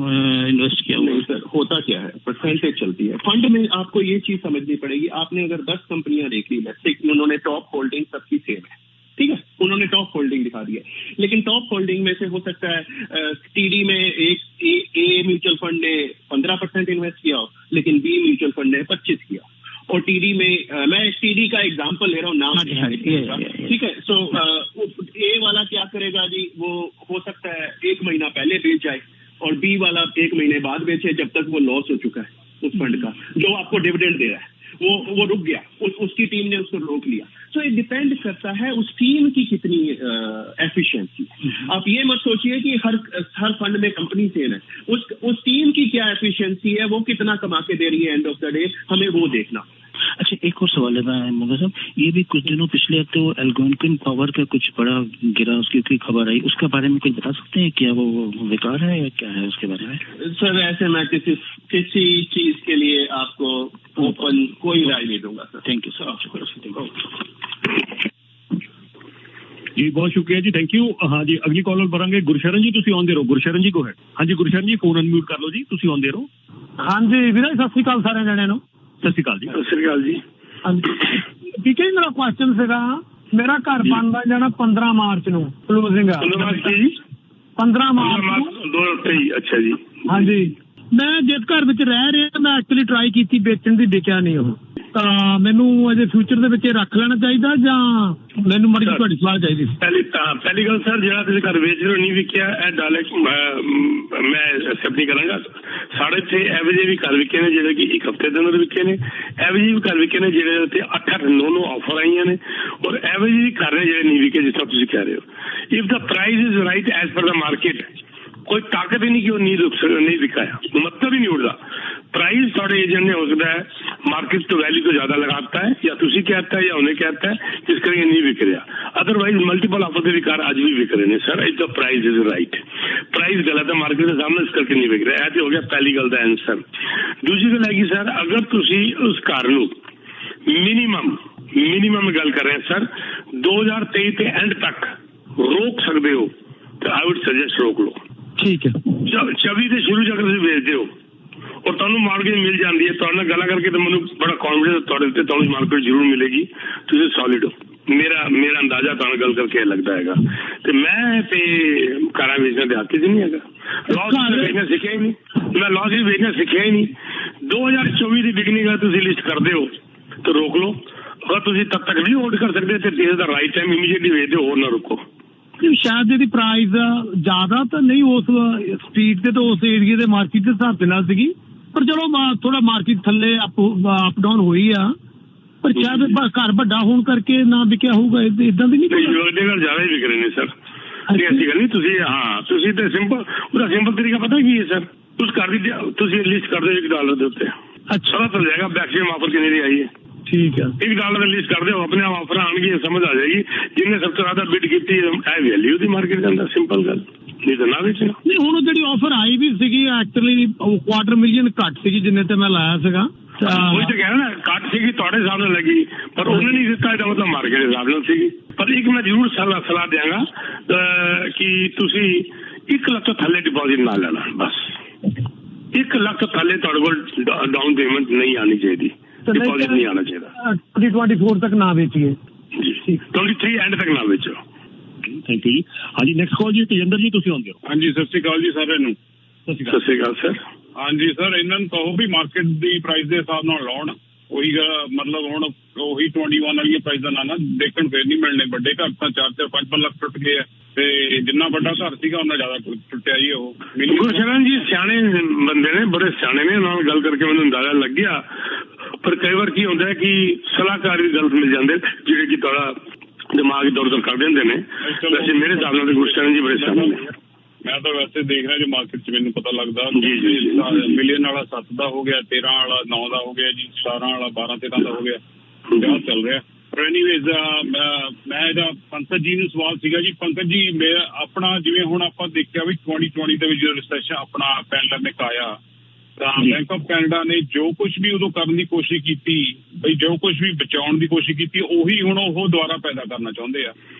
इन्वेस्ट किया हुआ है। सर होता क्या है, परसेंटेज चलती है फंड में। आपको ये चीज समझनी पड़ेगी। आपने अगर 10 कंपनियां देख ली, उन्होंने टॉप होल्डिंग सबकी सेम है, ठीक है, उन्होंने टॉप होल्डिंग दिखा दी है, लेकिन टॉप होल्डिंग में से हो सकता है टीडी में एक ए म्यूचुअल फंड ने 15% इन्वेस्ट किया हो, लेकिन बी म्यूचुअल फंड ने 25 किया। और टीडी में मैं टीडी का एग्जांपल ले रहा हूँ, नाम ठीक है। सो ए वाला क्या करेगा जी, वो हो सकता है 1 महीना पहले बेच जाए और बी वाला 1 महीने बाद बेचे, जब तक वो लॉस हो चुका है उस फंड का जो आपको डिविडेंड दे रहा है। वो रुक गया, उसकी टीम ने उसको रोक लिया। तो ये डिपेंड करता है उस टीम की कितनी एफिशिएंसी। आप ये मत सोचिए कि हर फंड में कंपनी सेल है, उस टीम की क्या एफिशिएंसी है, वो कितना कमा के दे रही है, एंड ऑफ द डे हमें वो देखना। अच्छा, एक और सवाल है मुगल साहब, ये भी कुछ दिनों पिछले हफ्ते वो एल्गोनक्विन पावर का कुछ बड़ा गिरा, उसकी खबर आई, उसके बारे में कुछ बता सकते हैं? क्या वो बेकार है या क्या है उसके बारे में? सर ऐसे मैं किसी चीज के लिए आपको ओपन कोई राय नहीं दूंगा सर। Thank you sir. जी बहुत शुक्रिया जी, थैंक यू। हाँ जी, अगली कॉल बढ़ांगे। गुरशरण जी तुसी आउंदे रहो। गुरशरण जी को है। हाँ जी गुरशरण जी, फोन अनम्यूट कर लो जी, तुसी आउंदे रहो। हाँ जी ਵੀਰੇ, ਸਤਿ ਸ਼੍ਰੀ ਅਕਾਲ ਸਾਰਿਆਂ ਜਣਿਆਂ ਨੂੰ। ਸਤਿ ਸ਼੍ਰੀ ਅਕਾਲ ਜੀ। ਸਤਿ ਸ੍ਰੀ ਅਕਾਲ ਜੀ। ਠੀਕ ਹੈ ਜੀ, ਮੇਰਾ ਕੁਐਸਚਨ ਸੀਗਾ, ਮੇਰਾ ਘਰ ਬਣਦਾ ਜਾਣਾ 15 ਮਾਰਚ ਨੂੰ ਕਲੋਜ਼ਿੰਗ ਆ। 15 ਮਾਰਚ ਨੂੰ 2023। ਅੱਛਾ ਜੀ। ਹਾਂਜੀ, ਮੈਂ ਜਿਸ ਘਰ ਵਿੱਚ ਰਹਿ ਰਿਹਾ, ਮੈਂ ਐਕਚੁਅਲੀ ਟਰਾਈ ਕੀਤੀ ਵੇਚਣ ਦੀ, ਵਿਕਿਆ ਨਹੀਂ ਉਹ, ਤਾਂ ਮੈਨੂੰ ਅਜੇ ਫਿਊਚਰ ਦੇ ਵਿੱਚ ਰੱਖ ਲੈਣਾ ਚਾਹੀਦਾ ਜਾਂ ਮੈਨੂੰ ਮੜੀ ਤੁਹਾਡੀ ਸਲਾਹ ਚਾਹੀਦੀ ਸੀ? ਪਹਿਲੀ ਗੱਲ ਸਰ, ਜਿਹੜਾ ਤੁਸੀਂ ਘਰ ਵੇਚ ਰਹੇ ਹੋ ਨਹੀਂ ਵਿਕਿਆ, ਇਹ ਡਾਇਰੈਕਟ ਮੈਂ ਐਕਸੈਪਟ ਨਹੀਂ ਕਰਾਂਗਾ। ਸਾਡੇ ਇੱਥੇ ਇਹੋ ਜਿਹੇ ਵੀ ਘਰ ਵਿਕੇ ਨੇ ਜਿਹੜੇ ਕਿ ਇੱਕ ਹਫ਼ਤੇ ਦੇ ਅੰਦਰ ਵਿਕੇ ਨੇ, ਇਹੋ ਜਿਹੇ ਵੀ ਘਰ ਵਿਕੇ ਨੇ ਜਿਹੜੇ ਉੱਤੇ 8-8 9 ਆਫਰ ਆਈਆਂ ਨੇ, ਔਰ ਇਹੋ ਜਿਹੇ ਵੀ ਘਰ ਨੇ ਜਿਹੜੇ ਨਹੀਂ ਵਿਕੇ, ਜਿਸ ਤਰ੍ਹਾਂ ਤੁਸੀਂ ਕਹਿ ਰਹੇ ਹੋ। If the price is right as per the market, कोई ताकत ही नहीं कि वो नहीं बिकाया, मतलब ही नहीं उड़ता। प्राइस थोड़े एजेंट ने हो सकता है मार्केट तो वैल्यू तो ज्यादा लगाता है, या तुसी कहता है या उन्हें कहता है, जिस करके नहीं बिक रहा। अदरवाइज मल्टीपल ऑफर के विकार आज भी बिक रहे हैं sir. Is the price is right, price गलत है मार्केट के सामने, इस करके नहीं बिक रहा। ऐसे हो गया पहली गल का आंसर। दूसरी गल है कि सर अगर तुसी उस कार नू मिनिमम गल कर रहे हैं सर 2023 के एंड तक रोक सकते हो, तो आई वुड सजेस्ट रोक लो। ठीक है, 24 से शुरू अगर तुम बेचते हो और तुहानू मार्केट मिल जाती है, तुहाडे नाल गल्लां करके तो मैं बड़ा कॉन्फिडेंस तुहाडे ते तुहानू मार्केट जरूर मिलेगी, तुसीं सॉलिड हो। मेरा अंदाजा तुहानू गल करके लगता है। तो मैं ते कारां बेचने के हक च नहीं है, लॉस बेचना सीखिया ही नहीं, मैं लॉस भी बेचना सीखिया ही नहीं। 2024 की बिकनी का तुसीं लिस्ट करते हो तो रोक लो। अगर तुसीं तब तक भी होल्ड कर सकते हो तो this is the right time, immediately बेच दो, और ना रुको। शायद ਇਹਦੀ ਪ੍ਰਾਈਸ ਜ਼ਿਆਦਾ ਤਾਂ ਨਹੀਂ ਉਸ ਸਟਰੀਟ ਤੇ, ਤਾਂ ਉਸ ਏਰੀਆ ਦੇ ਮਾਰਕੀਟ ਦੇ ਹਿਸਾਬ ਦੇ ਨਾਲ ਸੀਗੀ, ਪਰ ਚਲੋ ਥੋੜਾ ਮਾਰਕੀਟ ਥੱਲੇ ਅਪ ਡਾਊਨ ਹੋਈ ਆ, ਪਰ ਸ਼ਾਇਦ ਘਰ ਵੱਡਾ ਹੋਣ ਕਰਕੇ ਨਾ ਵਿਕਿਆ ਹੋਊਗਾ, ਇਦਾਂ ਦੀ ਨਹੀਂ। ਉਹਦੇ ਨਾਲ ਜ਼ਿਆਦਾ ਹੀ ਵਿਕ ਰਹੇ ਨੇ ਸਰ, ਐਸੀ ਗੱਲ ਨਹੀਂ। ਤੁਸੀਂ ਤੁਸੀਂ ਤੇ ਸਿੰਪਲ, ਉਹਦਾ ਸਿੰਪਲ ਤਰੀਕਾ ਪਤਾ ਕੀ ਹੈ ਸਰ, ਉਸ ਘਰ ਦੀ ਤੁਸੀਂ ਲਿਸਟ ਕਰ ਦਿਓ $1 ਦੇ ਉੱਤੇ, ਅੱਛਾ ਪਤਾ ਚੱਲ ਜਾਏਗਾ ਮੈਕਸਿਮਮ ਆਫਰ ਕਿੰਨੀ ਦੀ ਆਈ ਹੈ। ठीक है, $1 लिस्ट कर दो, अपने आप ऑफर आएंगे, समझ आ जाएगी जिन्हें सबसे ज्यादा बिड की वैल्यू दी मार्केट के अंदर, सिंपल गल नहीं तो ना बेचना। नहीं ਹੁਣ ਜਿਹੜੀ ਆਫਰ ਆਈ ਵੀ ਸੀਗੀ ਐਕਚੁਅਲੀ $250,000 ਘੱਟ ਸੀਗੀ ਜਿੰਨੇ ਤੇ ਮੈਂ ਲਾਇਆ ਸੀਗਾ। वही तो कह रहा ना, घट सी थोड़े हिसाब से लगी, पर उन्हें नहीं दिता, इसका मतलब मार्केट के हिसाब से सी। पर एक मैं जरूर सलाह देंगा कि तुसी 1 लाख तो थले डिपॉजिट ना लेना, बस 1 लाख तो थले तुहाडे कोल डाउन पेमेंट नहीं आनी चाहिए, डिपॉजिट नहीं आना चाहिए। 2024 तक ना बेचिए जी, 23 एंड तक ना बेचो। थैंक यू जी। हाँ जी, नेक्स्ट कॉल जी तेजिंदर जी, तुसी आउंदे हो। हाँ जी, सत श्री अकाल जी सारे नूं। सत श्री अकाल सर। हाँ जी सर, इन्हां नूं कहो भी मार्केट दी प्राइस दे हिसाब नाल लाउण, ਉਹੀ मतलब ਹੁਣ ਉਹੀ 21 ਵਾਲੀ ਪ੍ਰਾਈਸ ਦਾ ਨਾ ਦੇਖਣ ਫੇਰ ਨਹੀਂ ਮਿਲਣੇ। ਵੱਡੇ ਘਰ ਤਾਂ 4-5 ਲੱਖ ਟੁੱਟ ਗਏ ਆ, ਤੇ ਜਿੰਨਾ ਵੱਡਾ ਘਰ ਸੀਗਾ ਉਹਨਾਂ ਜ਼ਿਆਦਾ ਟੁੱਟਿਆ ਹੀ। ਉਹ ਗੁਰਸ਼ਰਨ ਜੀ ਸਿਆਣੇ ਬੰਦੇ ਨੇ, ਬੜੇ ਸਿਆਣੇ ਨੇ, ਉਹਨਾਂ ਨਾਲ ਗੱਲ ਕਰਕੇ ਮੈਨੂੰ ਅੰਦਾਜ਼ਾ ਲੱਗ ਗਿਆ। ਪਰ ਕਈ ਵਾਰ ਕੀ ਹੁੰਦਾ ਹੈ ਕਿ ਸਲਾਹਕਾਰ ਵੀ ਗਲਤ ਮਿਲ ਜਾਂਦੇ, ਜਿਹੜੇ ਕਿ ਤੁਹਾਡਾ ਦਿਮਾਗ ਦੌੜ ਦੌੜ ਕਰ ਦਿੰਦੇ ਨੇ। ਵੈਸੇ ਮੇਰੇ ਹਿਸਾਬ ਨਾਲ ਗੁਰਸ਼ਰਨ ਜੀ ਬੜੇ ਸਿਆਣੇ ਨੇ। ਮੈਂ ਤਾਂ ਵੈਸੇ ਦੇਖ ਰਿਹਾ ਜੋ ਮਾਰਕੀਟ 'ਚ ਮੈਨੂੰ ਪਤਾ ਲੱਗਦਾ ਮਿਲੀਅਨ ਵਾਲਾ 7 ਦਾ ਹੋ ਗਿਆ, 13 ਵਾਲਾ 9 ਦਾ ਹੋ ਗਿਆ ਜੀ, 17 ਵਾਲਾ 12-13 ਦਾ ਹੋ ਗਿਆ, ਵਿਆਹ ਚੱਲ ਰਿਹਾ। ਪਰ ਐਨੀਵੇਜ਼ ਮੈਂ ਇਹਦਾ ਪੰਕਜ ਜੀ ਨੂੰ ਸਵਾਲ ਸੀਗਾ ਜੀ। ਪੰਕਜ ਜੀ, ਮੈਂ ਆਪਣਾ ਜਿਵੇਂ ਹੁਣ ਆਪਾਂ ਦੇਖਿਆ ਵੀ 2020 ਦੇ ਵਿੱਚ ਜਦੋਂ ਰਿਸੈਸ਼ਨ ਆਪਣਾ ਪੈਂਡੇਮਿਕ ਆਇਆ, ਤਾਂ ਬੈਂਕ ਆਫ ਕੈਨੇਡਾ ਨੇ ਜੋ ਕੁਛ ਵੀ ਉਦੋਂ ਕਰਨ ਦੀ ਕੋਸ਼ਿਸ਼ ਕੀਤੀ, ਬਈ ਜੋ ਕੁਛ ਵੀ ਬਚਾਉਣ ਦੀ ਕੋਸ਼ਿਸ਼ ਕੀਤੀ, ਉਹੀ ਹੁਣ ਉਹ ਦੁਬਾਰਾ ਪੈਦਾ ਕਰਨਾ ਚਾਹੁੰਦੇ ਆ।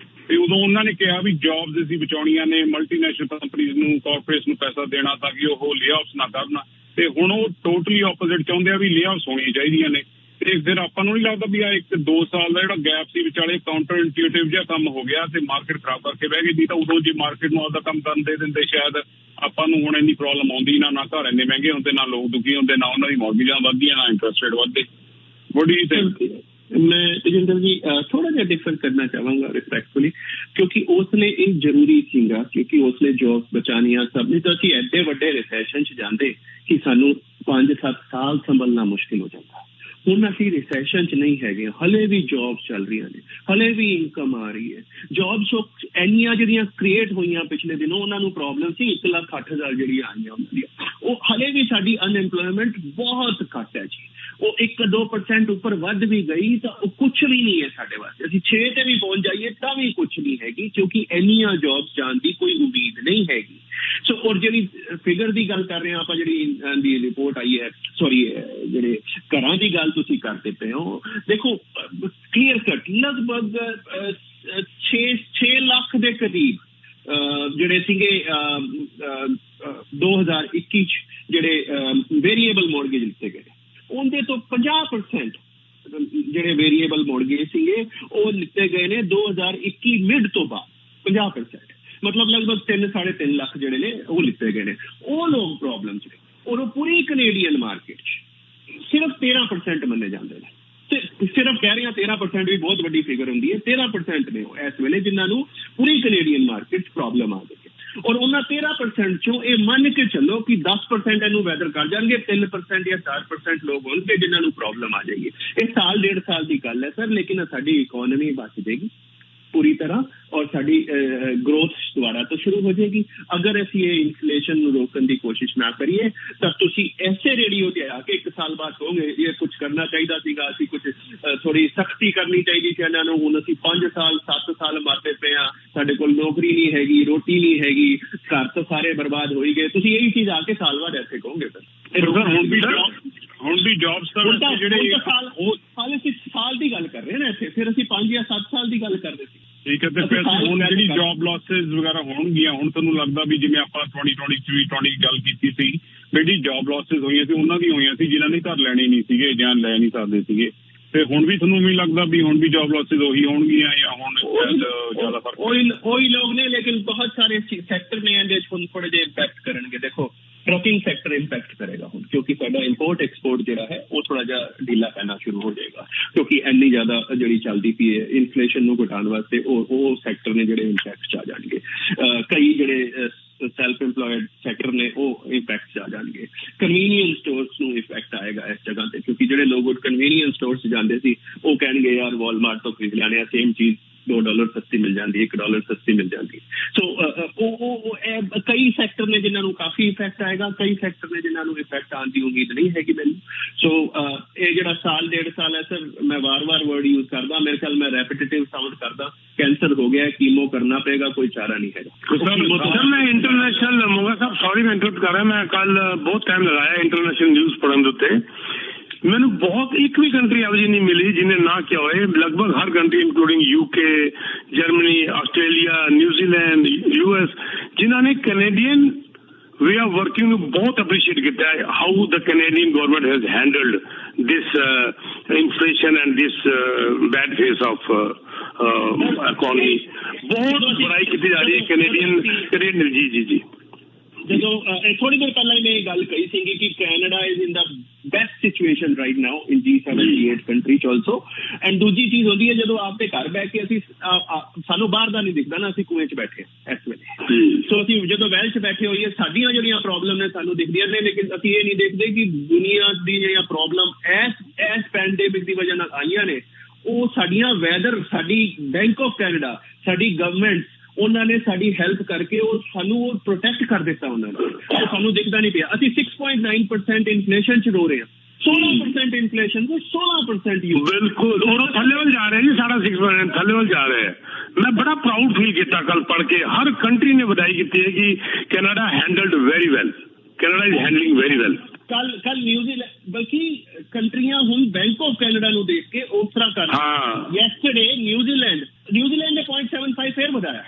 ਤੇ ਉਦੋਂ ਉਹਨਾਂ ਨੇ ਕਿਹਾ ਵੀ ਜੌਬਸ ਅਸੀਂ ਬਚਾਉਣੀਆਂ ਨੇ, ਮਲਟੀਨੈਸ਼ਨਲ ਕੰਪਨੀਜ਼ ਨੂੰ, ਕਾਰਪੋਰੇਟਸ ਨੂੰ ਪੈਸਾ ਦੇਣਾ ਤਾਂ ਕਿ ਉਹ ਲੇਆਫਸ ਨਾ ਕਰਨ। ਤੇ ਹੁਣ ਉਹ ਟੋਟਲੀ ਆਪੋਜ਼ਿਟ ਚਾਹੁੰਦੇ ਆ ਵੀ ਲੇਆਫਸ ਹੋਣੀਆਂ ਚਾਹੀਦੀਆਂ ਨੇ। ਤੇ ਫਿਰ ਆਪਾਂ ਨੂੰ ਨਹੀਂ ਲੱਗਦਾ ਵੀ ਆ 1-2 ਸਾਲ ਦਾ ਜਿਹੜਾ ਗੈਪ ਸੀ ਵਿਚਾਲੇ ਕਾਊਂਟਰ ਇੰਟੂਟਿਵ ਜਿਹਾ ਕੰਮ ਹੋ ਗਿਆ ਤੇ ਮਾਰਕੀਟ ਖਰਾਬ ਕਰਕੇ ਬਹਿ ਗਈ। ਨਹੀਂ ਤਾਂ ਉਦੋਂ ਜੇ ਮਾਰਕੀਟ ਨੂੰ ਆਪਦਾ ਕੰਮ ਕਰਨ ਦੇ ਦਿੰਦੇ, ਸ਼ਾਇਦ ਆਪਾਂ ਨੂੰ ਹੁਣ ਇੰਨੀ ਪ੍ਰੋਬਲਮ ਆਉਂਦੀ ਨਾ ਘਰ ਇੰਨੇ ਮਹਿੰਗੇ ਹੁੰਦੇ, ਨਾ ਲੋਕ ਦੁਖੀ ਹੁੰਦੇ, ਨਾ ਉਹਨਾਂ ਦੀ ਮੌਰਗੇਜਾਂ ਵੱਧਦੀਆਂ, ਨਾ ਇੰਟਰਸਟ ਰੇਟ ਵੱਧਦੇ। What do you think? मैं तेजिंदर जी थोड़ा जिहा डिफर करना चाहांगा रिस्पेक्टफुली, क्योंकि उसने ये जरूरी सीगा, क्योंकि उसने जॉब बचानियां सब नहीं तो असं एडे वड्डे रिसैशन च जांदे कि सानू 5-7 साल संभलना मुश्किल हो जाता। ਹੁਣ ਅਸੀਂ ਰਿਸੈਸ਼ਨ 'ਚ ਨਹੀਂ ਹੈਗੇ, ਹਲੇ ਵੀ ਜੌਬਸ ਚੱਲ ਰਹੀਆਂ ਨੇ, ਹਲੇ ਵੀ ਇਨਕਮ ਆ ਰਹੀ ਹੈ। ਜੌਬਸ ਇੰਨੀਆਂ ਜਿਹੜੀਆਂ ਕ੍ਰੀਏਟ ਹੋਈਆਂ ਪਿਛਲੇ ਦਿਨੋਂ, ਉਹਨਾਂ ਨੂੰ ਪ੍ਰੋਬਲਮ ਸੀ 1,60,000 ਜਿਹੜੀਆਂ ਆਈਆਂ ਉਹਨਾਂ ਦੀਆਂ, ਉਹ ਹਲੇ ਵੀ ਸਾਡੀ ਅਨਐਮਪਲੋਇਮੈਂਟ ਬਹੁਤ ਘੱਟ ਹੈ ਜੀ। ਉਹ 1-2% ਉੱਪਰ ਵੱਧ ਵੀ ਗਈ ਤਾਂ ਉਹ ਕੁਛ ਵੀ ਨਹੀਂ ਹੈ ਸਾਡੇ ਵਾਸਤੇ। ਅਸੀਂ 6 ਤੇ ਵੀ ਪਹੁੰਚ ਜਾਈਏ ਤਾਂ ਵੀ ਕੁਛ ਨਹੀਂ ਹੈਗੀ, ਕਿਉਂਕਿ ਇੰਨੀਆਂ ਜੌਬਸ ਜਾਣ ਦੀ ਕੋਈ ਉਮੀਦ ਨਹੀਂ ਹੈਗੀ। ਸੋ ਔਰ ਜਿਹੜੀ ਫਿਗਰ ਦੀ ਗੱਲ ਕਰ ਰਹੇ ਹਾਂ ਆਪਾਂ, ਜਿਹੜੀ ਦੀ ਰਿਪੋਰਟ ਆਈ ਹੈ, ਸੌਰੀ ਜਿਹੜੇ ਘਰਾਂ ਦੀ ਗੱਲ ਤੁਸੀਂ ਕਰਦੇ ਪਏ ਹੋ, ਦੇਖੋ ਕਲੀਅਰ ਕੱਟ ਲਗਭਗ 6 ਲੱਖ ਦੇ ਕਰੀਬ ਜਿਹੜੇ ਸੀਗੇ 2021 ਚ ਜਿਹੜੇ ਵੇਰੀਏਬਲ ਮੋਰਗੇਜ ਲਿੱਤੇ ਗਏ, ਉਹਦੇ ਤੋਂ 50% ਜਿਹੜੇ ਵੇਰੀਏਬਲ ਮੋਰਗੇਜ ਸੀਗੇ ਉਹ ਲਿੱਤੇ ਗਏ ਨੇ 2021 ਮਿਡ ਤੋਂ ਬਾਅਦ। 50% ਮਤਲਬ ਲਗਭਗ 3-3.5 ਲੱਖ ਜਿਹੜੇ ਨੇ ਉਹ ਲਿੱਤੇ ਗਏ ਨੇ। ਉਹ ਲੋਕ ਪ੍ਰੋਬਲਮ ਚ ਨੇ, ਔਰ ਉਹ ਪੂਰੀ ਕੈਨੇਡੀਅਨ ਮਾਰਕੀਟ ਚ ਸਿਰਫ 13% ਮੰਨੇ ਜਾਂਦੇ ਨੇ। ਸਿਰਫ ਕਹਿ ਰਹੇ ਹਾਂ 13% ਵੀ ਬਹੁਤ ਵੱਡੀ ਫਿਗਰ ਹੁੰਦੀ ਹੈ। 13% ਨੇ ਉਹ ਇਸ ਵੇਲੇ ਜਿਨ੍ਹਾਂ ਨੂੰ ਪੂਰੀ ਕੈਨੇਡੀਅਨ ਮਾਰਕੀਟ ਪ੍ਰੋਬਲਮ ਆ ਗਈ ਹੈ, ਔਰ ਉਹਨਾਂ 13% ਚੋਂ ਇਹ ਮੰਨ ਕੇ ਚੱਲੋ ਕਿ 10% ਇਹਨੂੰ ਵੈਦਰ ਕਰ ਜਾਣਗੇ, 3% ਜਾਂ 4% ਲੋਕ ਹੋਣਗੇ ਜਿਨ੍ਹਾਂ ਨੂੰ ਪ੍ਰੋਬਲਮ ਆ ਜਾਏਗੀ। ਇਹ ਸਾਲ 1.5 ਸਾਲ ਦੀ ਗੱਲ ਹੈ ਸਰ, ਲੇਕਿਨ ਸਾਡੀ ਇਕੋਨਮੀ ਬਚ ਜਾਏਗੀ ਪੂਰੀ ਤਰ੍ਹਾਂ, ਔਰ ਸਾਡੀ ਗਰੋਥ ਦੁਬਾਰਾ ਤੋਂ ਸ਼ੁਰੂ ਹੋ ਜਾਏਗੀ। ਅਗਰ ਅਸੀਂ ਇਹ ਇਨਫਲੇਸ਼ਨ ਨੂੰ ਰੋਕਣ ਦੀ ਕੋਸ਼ਿਸ਼ ਨਾ ਕਰੀਏ ਤਾਂ ਤੁਸੀਂ ਐਸੇ ਰੇਡੀਓ ਤੇ ਆ ਕੇ 1 ਸਾਲ ਬਾਅਦ ਕਹੋਗੇ ਇਹ ਕੁਝ ਕਰਨਾ ਚਾਹੀਦਾ ਸੀਗਾ, ਅਸੀਂ ਕੁਝ ਥੋੜੀ ਸਖਤੀ ਕਰਨੀ ਚਾਹੀਦੀ ਸੀ ਇਹਨਾਂ ਨੂੰ, ਹੁਣ ਅਸੀਂ 5 ਸਾਲ 7 ਸਾਲ ਮਰਦੇ ਪਏ ਹਾਂ, ਸਾਡੇ ਕੋਲ ਨੌਕਰੀ ਨਹੀਂ ਹੈਗੀ, ਰੋਟੀ ਨਹੀਂ ਹੈਗੀ, ਘਰ ਤੋਂ ਸਾਰੇ ਬਰਬਾਦ ਹੋਈ ਗਏ। ਤੁਸੀਂ ਇਹੀ ਚੀਜ਼ ਆ ਕੇ ਸਾਲ ਬਾਅਦ ਐਸੇ ਕਹੋਗੇ ਸਰ। ਹੁਣ ਵੀ ਜੌਬਸ ਤਾਂ ਜਿਹੜੇ ਸਾਲ ਦੀ ਗੱਲ ਕਰ ਰਹੇ ਨੇ ਇੱਥੇ, ਫਿਰ ਅਸੀਂ 5 ਜਾਂ 7 ਸਾਲ ਦੀ ਗੱਲ ਕਰਦੇ ਸੀ। ਠੀਕ ਹੈ, ਤੇ ਫਿਰ ਹੁਣ ਜਿਹੜੀ ਜੌਬ ਲਾਸਿਸ ਵਗੈਰਾ ਹੋਣਗੀਆਂ, ਹੁਣ ਤੁਹਾਨੂੰ ਲੱਗਦਾ ਵੀ ਜਿਵੇਂ ਆਪਾਂ 2020 ਗੱਲ ਕੀਤੀ ਸੀ, ਜਿਹੜੀ ਜੌਬ ਲਾਸਿਸ ਹੋਈਆਂ ਸੀ ਉਹਨਾਂ ਦੀ ਹੋਈਆਂ ਸੀ ਜਿਨ੍ਹਾਂ ਨੇ ਘਰ ਲੈਣੇ ਨਹੀਂ ਸੀਗੇ ਜਾਂ ਲੈ ਨਹੀਂ ਸਕਦੇ ਸੀਗੇ, ਤੇ ਹੁਣ ਵੀ ਤੁਹਾਨੂੰ ਵੀ ਲੱਗਦਾ ਵੀ ਹੁਣ ਵੀ ਜੌਬ ਲਾਸਿਸ ਉਹੀ ਹੋਣਗੀਆਂ ਜਾਂ ਹੁਣ ਜ਼ਿਆਦਾ ਫਰਕ? ਉਹੀ ਲੋਕ ਨੇ, ਲੇਕਿਨ ਬਹੁਤ ਸਾਰੇ ਸੈਕਟਰ ਨੇ ਇਹਦੇ ਹੁਣ ਥੋੜੇ ਜਿਹੇ ਇੰਪੈਕਟ ਕਰਨਗੇ। ਦੇਖੋ ਟਰਕਿੰਗ ਸੈਕਟਰ ਇੰਪੈਕਟ ਕਰੇਗਾ ਹੁਣ, ਕਿਉਂਕਿ ਸਾਡਾ ਇੰਪੋਰਟ ਐਕਸਪੋਰਟ ਜਿਹੜਾ ਹੈ ਉਹ ਥੋੜਾ ਜਿਹਾ ਢੀਲਾ ਪੈਣਾ ਸ਼ੁਰੂ ਹੋ ਜਾਏਗਾ, ਕਿਉਂਕਿ ਇੰਨੀ ਜ਼ਿਆਦਾ ਜਿਹੜੀ ਚੱਲਦੀ ਪਈ ਹੈ ਇਨਫਲੇਸ਼ਨ ਨੂੰ ਘਟਾਉਣ ਵਾਸਤੇ ਉਹ ਸੈਕਟਰ ਨੇ ਜਿਹੜੇ ਇੰਪੈਕਟ 'ਚ ਆ ਜਾਣਗੇ। ਕਈ ਜਿਹੜੇ ਸੈਲਫ ਇੰਪਲੋਇਡ ਸੈਕਟਰ ਨੇ ਉਹ ਇੰਪੈਕਟ 'ਚ ਆ ਜਾਣਗੇ। ਕਨਵੀਨੀਅੰਸ ਸਟੋਰਸ ਨੂੰ ਇਫੈਕਟ ਆਏਗਾ ਇਸ ਜਗ੍ਹਾ ਤੇ, ਕਿਉਂਕਿ ਜਿਹੜੇ ਲੋਕ ਕਨਵੀਨੀਅੰਸ ਸਟੋਰਸ ਜਾਂਦੇ ਸੀ ਉਹ ਕਹਿਣਗੇ ਯਾਰ ਵਾਲਮਾਰਟ ਤੋਂ ਖਰੀਦ ਲੈਣੇ ਆ, ਸੇਮ ਚੀਜ਼ $2 ਸਸਤੀ ਮਿਲ ਜਾਂਦੀ, $1 ਸਸਤੀ ਮਿਲ ਜਾਂਦੀ। ਸੋ ਉਹ ਕਈ ਸੈਕਟਰ ਨੇ ਜਿਨ੍ਹਾਂ ਨੂੰ ਕਾਫੀ ਇਫੈਕਟ ਆਏਗਾ, ਕਈ ਸੈਕਟਰ ਨੇ ਜਿਨ੍ਹਾਂ ਨੂੰ ਇਫੈਕਟ ਆਉਣ ਦੀ ਉਮੀਦ ਨਹੀਂ ਹੈਗੀ ਮੈਨੂੰ। ਸੋ ਇਹ ਜਿਹੜਾ ਸਾਲ 1.5 ਸਾਲ ਹੈ ਸਰ, ਮੈਂ ਵਾਰ-ਵਾਰ ਵਰਡ ਯੂਜ਼ ਕਰਦਾ, ਮੇਰੇ ਖਿਆਲ ਮੈਂ ਰੈਪੀਟੇਟਿਵ ਸਾਊਂਡ ਕਰਦਾ, ਕੈਂਸਰ ਹੋ ਗਿਆ, ਕੀਮੋ ਕਰਨਾ ਪਏਗਾ, ਕੋਈ ਚਾਰਾ नहीं है। सर मैं इंटरनेशनल मोगा साहब सॉरी मैं इंटरप्ट कर रहा, मैं कल बहुत टाइम लगाया इंटरनेशनल न्यूज़ पढ़न उत्ते, मैंने बहुत एक भी कंट्री अभी नहीं मिली जिन्हें ना किया होए। लगभग हर country including UK, Germany, Australia, न्यूजीलैंड, US जिन्होंने कैनेडियन वे आर वर्किंग बहुत अप्रिशिएट किया है how the Canadian government has handled this inflation and this bad phase of economy. बहुत बड़ाई की जा रही है कैनेडियन जी। ਜਦੋਂ ਥੋੜੀ ਦੇਰ ਪਹਿਲਾਂ ਮੈਂ ਇਹ ਗੱਲ ਕਹੀ ਸੀਗੀ ਕਿ Canada is in the best situation right now in G78 countries also. And ਦੂਜੀ ਚੀਜ਼ ਹੁੰਦੀ ਹੈ ਜਦੋਂ ਆਪਦੇ ਘਰ ਬੈਠ ਕੇ ਅਸੀਂ ਸਾਨੂੰ ਬਾਹਰ ਦਾ ਨਹੀਂ ਦਿਖਦਾ ਨਾ, ਅਸੀਂ ਕੁਐਂ 'ਚ ਬੈਠੇ ਇਸ ਵੇਲੇ। ਸੋ ਅਸੀਂ ਜਦੋਂ ਵੈਲ 'ਚ ਬੈਠੇ ਹੋਈਏ ਸਾਡੀਆਂ ਜਿਹੜੀਆਂ ਪ੍ਰੋਬਲਮ ਨੇ ਸਾਨੂੰ ਦਿਖਦੀਆਂ ਨੇ, ਲੇਕਿਨ ਅਸੀਂ ਇਹ ਨਹੀਂ ਦੇਖਦੇ ਕਿ ਦੁਨੀਆ ਦੀ ਜਿਹੜੀਆਂ ਪ੍ਰੋਬਲਮ ਐਸ ਪੈਂਡੇਮਿਕ ਦੀ ਵਜ੍ਹਾ ਨਾਲ ਆਈਆਂ ਨੇ, ਉਹ ਸਾਡੀਆਂ ਵੈਦਰ, ਸਾਡੀ ਬੈਂਕ ਆਫ ਕੈਨੇਡਾ, ਸਾਡੀ ਗਵਰਨਮੈਂਟ, ਉਹਨਾਂ ਨੇ ਸਾਡੀ ਹੈਲਪ ਕਰਕੇ ਉਹ ਸਾਨੂੰ ਉਹ ਪ੍ਰੋਟੈਕਟ ਕਰ ਦਿੱਤਾ ਉਹਨਾਂ ਨੇ, ਉਹ ਸਾਨੂੰ ਦਿਖਦਾ ਨਹੀਂ ਪਿਆ। ਅਸੀਂ 6.9% ਇਨਫਲੇਸ਼ਨ 'ਚ ਰੋ ਰਹੇ ਹਾਂ, 16% ਇਨਫਲੇਸ਼ਨ ਤੋਂ 16% ਹੀ बिल्कुल, और थल्ले वाल जा रहे हैं जी, 6.5% थल्ले वाल जा रहे हैं। मैं बड़ा प्राउड फील किया कल पढ़ के, हर कंट्री ने बधाई की है कि Canada handled very well, Canada is handling very well. ਕੱਲ ਨਿਊਜ਼ੀਲੈਂਡ ਬਲਕਿ ਕੰਟਰੀਆਂ ਹੁਣ ਬੈਂਕ ਆਫ ਕੈਨੇਡਾ ਨੂੰ ਦੇਖ ਕੇ ਉਸ ਤਰ੍ਹਾਂ ਕਰ ਰਹੀਆਂ। ਯੈਸਟਰਡੇ ਨਿਊਜ਼ੀਲੈਂਡ ਨੇ 0.75 ਫੇਰ ਵਧਾਇਆ।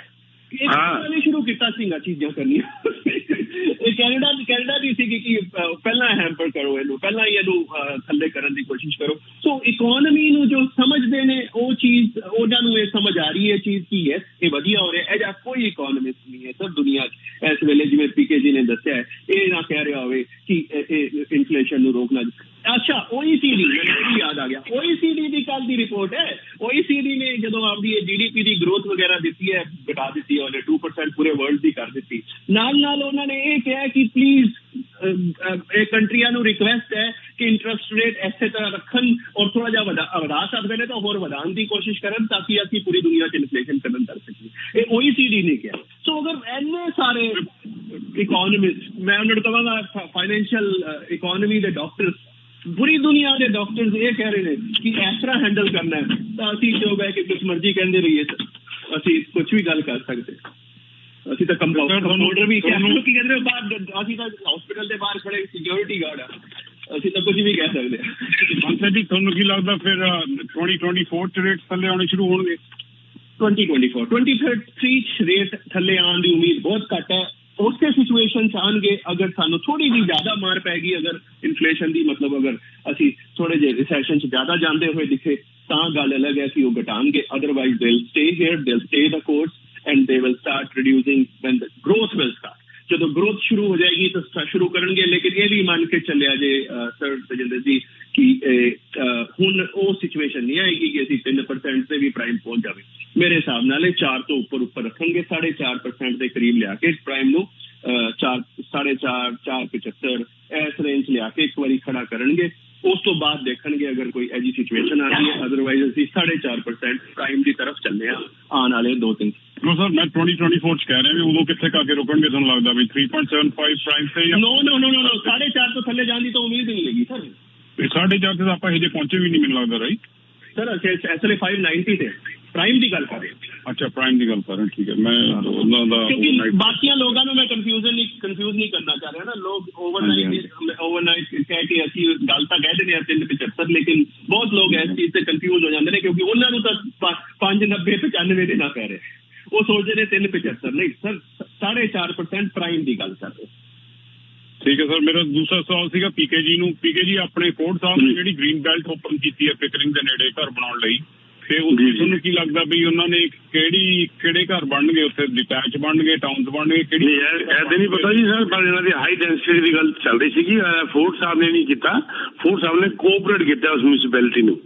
ਇਹ ਸ਼ੁਰੂ ਕੀਤਾ ਸੀਗਾ ਚੀਜ਼ਾਂ ਕਰਨੀਆਂ। ਇਹ ਕੈਨੇਡਾ ਦੀ ਸੀਗੀ ਕਿ ਪਹਿਲਾਂ ਹੈਂਪਰ ਕਰੋ ਇਹਨੂੰ, ਪਹਿਲਾਂ ਹੀ ਇਹਨੂੰ ਥੱਲੇ ਕਰਨ ਦੀ ਕੋਸ਼ਿਸ਼ ਕਰੋ। ਸੋ ਇਕੋਨਮੀ ਨੂੰ ਜੋ ਸਮਝਦੇ ਨੇ ਉਹ ਚੀਜ਼ ਉਹਨਾਂ ਨੂੰ ਇਹ ਸਮਝ ਆ ਰਹੀ ਹੈ ਚੀਜ਼ ਕੀ ਹੈ, ਇਹ ਵਧੀਆ ਹੋ ਰਿਹਾ। ਇਹਦਾ ਕੋਈ ਇਕੋਨੋਮਿਸਟ ਨਹੀਂ ਹੈ ਸਰ ਦੁਨੀਆ 'ਚ ਇਸ ਵੇਲੇ, ਜਿਵੇਂ PK ਜੀ ਨੇ ਦੱਸਿਆ, ਇਹ ਨਾ ਕਹਿ ਰਿਹਾ ਹੋਵੇ ਕਿ ਇਨਫਲੇਸ਼ਨ ਨੂੰ ਰੋਕਣਾ। ਅੱਛਾ, OECD ਮੈਨੂੰ ਯਾਦ ਆ ਗਿਆ, OECD ਦੀ ਕੱਲ ਦੀ ਰਿਪੋਰਟ ਹੈ। OECD ਨੇ ਜਦੋਂ ਆਪਦੀ GDP ਦੀ ਗਰੋਥ ਵਗੈਰਾ ਦਿੱਤੀ ਹੈ, ਘਟਾ ਦਿੱਤੀ ਉਹਨੇ 2% ਪੂਰੇ ਵਰਲਡ ਦੀ ਕਰ ਦਿੱਤੀ। ਨਾਲ ਉਹਨਾਂ ਨੇ ਇਹ ਕਿਹਾ ਕਿ ਪਲੀਜ਼ ਇਹ ਕੰਟਰੀਆਂ ਨੂੰ ਰਿਕੁਐਸਟ ਹੈ ਕਿ ਇੰਟਰਸਟ ਰੇਟ ਇਸੇ ਤਰ੍ਹਾਂ ਰੱਖਣ ਔਰ ਥੋੜਾ ਜਿਹਾ ਵਧਾ ਸਕਦੇ ਨੇ ਤਾਂ ਹੋਰ ਵਧਾਉਣ ਦੀ ਕੋਸ਼ਿਸ਼ ਕਰਨ ਤਾਂ ਕਿ ਅਸੀਂ ਪੂਰੀ ਦੁਨੀਆ 'ਚ ਇਨਫਲੇਸ਼ਨ ਕਰਨ ਕਰ ਸਕੀਏ। ਇਹ OECD ਨੇ ਕਿਹਾ। ਸੋ ਅਗਰ ਇੰਨੇ ਸਾਰੇ ਇਕੋਨੋਮਿਸਟ, ਮੈਂ ਉਹਨਾਂ ਨੂੰ ਕਹਾਂਗਾ ਫਾਈਨੈਂਸ਼ੀਅਲ ਇਕੋਨਮੀ ਦੇ ਡਾਕਟਰਸ, ਪੂਰੀ ਦੁਨੀਆ ਦੇ ਡਾਕਟਰਸ ਇਹ ਕਹਿ ਰਹੇ ਨੇ ਕਿ ਇਸ ਤਰ੍ਹਾਂ ਹੈਂਡਲ ਕਰਨਾ ਹੈ ਤਾਂ ਅਸੀਂ ਜੋ ਬਹਿ ਕੇ ਕੁਛ ਮਰਜ਼ੀ ਕਹਿੰਦੇ ਰਹੀਏ, ਅਸੀਂ ਕੁਝ ਵੀ ਗੱਲ ਕਰ ਸਕਦੇ। ਅਸੀਂ ਤਾਂ ਕੰਪਾਊਂਡਰ ਵੀ ਕੀ ਕਹਿੰਦੇ ਬਾਹਰ, ਅਸੀਂ ਤਾਂ ਹਸਪੀਟਲ ਦੇ ਬਾਹਰ ਖੜੇ ਸਿਕਿਉਰਿਟੀ ਗਾਰਡ ਆ, ਅਸੀਂ ਤਾਂ ਕੁਝ ਵੀ ਕਹਿ ਸਕਦੇ ਹਾਂ। ਅੰਸਰ ਜੀ ਤੁਹਾਨੂੰ ਕੀ ਲੱਗਦਾ ਫਿਰ 2024 ਚ ਰੇਟ ਥੱਲੇ ਆਉਣੇ ਸ਼ੁਰੂ ਹੋਣਗੇ? 2023 ਚ ਰੇਟ ਥੱਲੇ ਆਉਣ ਦੀ ਉਮੀਦ ਬਹੁਤ ਘੱਟ ਹੈ। ਉਸੇ ਸਿਚੁਏਸ਼ਨ ਚ ਆਉਣਗੇ ਅਗਰ ਸਾਨੂੰ ਥੋੜੀ ਜਿਹੀ ਜ਼ਿਆਦਾ ਮਾਰ ਪੈ ਗਈ, ਅਗਰ ਇਨਫਲੇਸ਼ਨ ਦੀ, ਮਤਲਬ ਅਗਰ ਅਸੀਂ ਥੋੜੇ ਜਿਹੇ ਰਿਸੈਸ਼ਨ ਚ ਜ਼ਿਆਦਾ ਜਾਂਦੇ ਹੋਏ ਦਿਖੇ ਤਾਂ ਗੱਲ ਅਲੱਗ ਹੈ ਕਿ ਉਹ ਘਟਾਉਣਗੇ। Otherwise they will stay here, they will stay the course and they will start reducing when the growth will start. ਜਦੋਂ growth ਸ਼ੁਰੂ ਹੋ ਜਾਏਗੀ ਤਾਂ ਸ਼ੁਰੂ ਕਰਨਗੇ। ਲੇਕਿਨ ਇਹ ਵੀ ਮੰਨ ਕੇ ਚੱਲਿਆ ਜੇ ਸਰ ਤਜਿੰਦਰ ਜੀ ਕਿ ਹੁਣ ਉਹ ਸਿਚੁਏਸ਼ਨ ਨਹੀਂ ਆਏਗੀ ਕਿ ਅਸੀਂ 3% ਤੇ ਵੀ ਪ੍ਰਾਈਮ ਪਹੁੰਚ ਜਾਵੇ। ਮੇਰੇ ਹਿਸਾਬ ਨਾਲ 4 ਤੋਂ ਉੱਪਰ ਰੱਖਣਗੇ, 4.5% ਦੇ ਕਰੀਬ ਲਿਆ ਕੇ ਪ੍ਰਾਈਮ ਨੂੰ 4.5, 4.75 ਇਸ ਰੇਂਜ ਲਿਆ ਕੇ ਇੱਕ ਵਾਰੀ ਖੜਾ ਕਰਨਗੇ। ਉਸ ਤੋਂ ਬਾਅਦ ਦੇਖਣਗੇ ਅਗਰ ਕੋਈ ਐਜੀ ਸਿਚੁਏਸ਼ਨ ਆਉਂਦੀ ਹੈ। ਅਦਰਵਾਈਜ਼ ਅਸੀਂ 4.5% ਪ੍ਰਾਈਮ ਦੀ ਤਰਫ ਚੱਲੇ ਆ ਆਉਣ ਵਾਲੇ 2-3। ਸਰ ਮੈਂ 2024 ਚ ਕਹਿ ਰਿਹਾ ਵੀ ਉਦੋਂ ਕਿੱਥੇ ਕਰਕੇ ਰੁਕਣਗੇ ਤੁਹਾਨੂੰ ਲੱਗਦਾ ਵੀ 3.75 ਪ੍ਰਾਈਮ ਤੇ? ਨੋ 4.5 ਤੋਂ ਥੱਲੇ ਜਾਣ ਦੀ ਤਾਂ ਉਮੀਦ ਨਹੀਂ ਲੱਗੀ ਸਰ। 4.5 ਤੇ ਆਪਾਂ ਹਜੇ ਪਹੁੰਚੇ ਵੀ ਨਹੀਂ ਮੈਨੂੰ ਲੱਗਦਾ, ਰਾਈਟ ਸਰ? ਅਸੀਂ ਐਕਚੁਅਲੀ 590 ਤੇ ਪ੍ਰਾਈਮ ਦੀ ਗੱਲ ਕਰ ਰਹੇ ਹਾਂ। ਅੱਛਾ ਪ੍ਰਾਈਮ ਦੀ ਗੱਲ ਕਰ ਰਹੇ, ਠੀਕ ਹੈ। ਮੈਂ ਉਹਨਾਂ ਦਾ ਕਿਉਂਕਿ ਬਾਕੀਆਂ ਲੋਕਾਂ ਨੂੰ ਮੈਂ ਕਨਫਿਊਜ਼ ਨਹੀਂ ਕਰਨਾ ਚਾਹ ਰਿਹਾ ਨਾ। ਲੋਕ ਓਵਰਨਾਈਟ ਕਹਿ ਕੇ ਅਸੀਂ ਗੱਲ ਤਾਂ ਕਹਿ ਦਿੰਦੇ ਹਾਂ 3.75, ਲੇਕਿਨ ਬਹੁਤ ਲੋਕ ਇਸ ਚੀਜ਼ ਤੇ ਕਨਫਿਊਜ਼ ਹੋ ਜਾਂਦੇ ਨੇ ਕਿਉਂਕਿ ਉਹਨਾਂ ਨੂੰ ਤਾਂ 5.90 95 ਦੇਣਾ ਪੈ ਰਿਹਾ। ਉਹ ਸੋਚਦੇ ਨੇ 3.75 ਨਹੀਂ ਸਰ, 4.5% ਪ੍ਰਾਈਮ ਦੀ ਗੱਲ ਕਰ ਰਹੇ। ਠੀਕ ਹੈ ਸਰ। ਮੇਰਾ ਦੂਸਰਾ ਸਵਾਲ ਸੀਗਾ ਪੀਕੇ ਜੀ ਨੂੰ। ਪੀਕੇ ਜੀ ਆਪਣੇ ਫੋਰਡ ਸਾਹਿਬ ਨੇ ਜਿਹੜੀ ਗ੍ਰੀਨ ਬੈਲਟ ਓਪਨ ਕੀਤੀ ਹੈ ਪਿਕਰਿੰਗ ਦੇ ਨੇੜੇ ਘਰ ਬਣਾਉਣ ਲਈ, ਤੇ ਤੁਹਾਨੂੰ ਕੀ ਲੱਗਦਾ ਵੀ ਉਹਨਾਂ ਨੇ ਕਿਹੜੇ ਘਰ ਬਣਨਗੇ ਉੱਥੇ? ਡਿਟੈਚ ਬਣਨਗੇ, ਟਾਊਨਸ ਬਣਨਗੇ, ਕਿਹੜੀ? ਐਸੇ ਨਹੀਂ ਪਤਾ ਜੀ ਸਰ, ਪਰ ਇਹਨਾਂ ਦੀ ਹਾਈ ਡੈਂਸਿਟੀ ਦੀ ਗੱਲ ਚੱਲ ਰਹੀ ਸੀਗੀ। ਫੋਰਡ ਸਾਹਿਬ ਨੇ ਨਹੀਂ ਕੀਤਾ, ਫੋਰਡ ਸਾਹਿਬ ਨੇ ਕੋਆਪਰੇਟ ਕੀਤਾ ਉਸ ਮਿਊਨਿਸਪੈਲਿਟੀ ਨੂੰ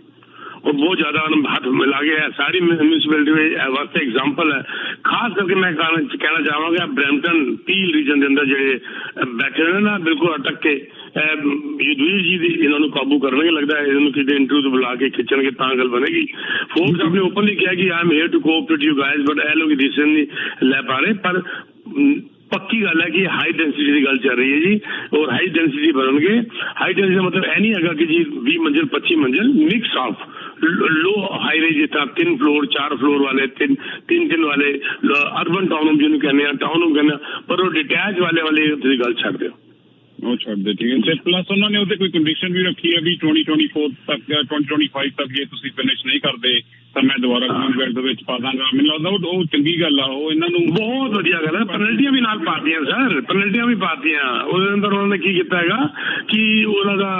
और बहुत ज्यादा हाथ मिला गया है। सारी म्यूनसिपैलिटी में वास्ते एग्जाम्पल है। खास करके मैं कहना चाहूँगा ब्रैम्पटन पील रीजन के अंदर जो बैठे हुए ना बिल्कुल अटक के युद्धवीर जी इन्होंने काबू करने लगता है, इन्होंने किसी इंटरव्यू बुला के खिंचन के तां गल बनेगी। फोर्स आपने ओपनली किया कि I am here to cooperate you guys, but ए लोग डिसीजन नहीं ले पा रहे। पर पक्की गल है कि हाई डेंसिटी की गल चल रही है जी, और हाई डेंसिटी बननगे। हाई डेंसिटी मतलब ऐ नहीं है कि जी 20 मंजिल 25 मंजिल, mix of low high range जितना 3 फ्लोर 4 फ्लोर वाले, 3 वाले अर्बन टाउन होम जिन्होंने कहने हैं, टाउन होम कहने, पर वो डिटैच वाले गल छड़ दो, ਉਹ ਛੱਡ ਦੇ। ਠੀਕ ਹੈ। ਪਲੱਸ ਉਹਨਾਂ ਨੇ ਉਹਦੇ ਕੋਈ ਕੰਡੀਸ਼ਨ ਵੀ ਰੱਖੀ ਹੈ ਵੀ 2024 ਤੱਕ ਜਾਂ 2025 ਤੱਕ ਜੇ ਤੁਸੀਂ ਫਿਨਿਸ਼ ਨਹੀਂ ਕਰਦੇ ਤਾਂ ਮੈਂ ਦੁਬਾਰਾ ਗ੍ਰੀਨ ਬੈਲਟ ਦੇ ਵਿੱਚ ਪਾ ਦਾਂਗਾ। ਮੈਨੂੰ ਲੱਗਦਾ ਉਹ ਚੰਗੀ ਗੱਲ ਆ, ਉਹ ਇਹਨਾਂ ਨੂੰ ਬਹੁਤ ਵਧੀਆ ਗੱਲ ਹੈ। ਪੈਨਲਟੀਆਂ ਵੀ ਨਾਲ ਪਾਤੀਆਂ ਸਰ, ਪੈਨਲਟੀਆਂ ਵੀ ਪਾਤੀਆਂ। ਉਹਦੇ ਅੰਦਰ ਉਹਨਾਂ ਨੇ ਕੀ ਕੀਤਾ ਹੈਗਾ ਕਿ ਉਹਨਾਂ ਦਾ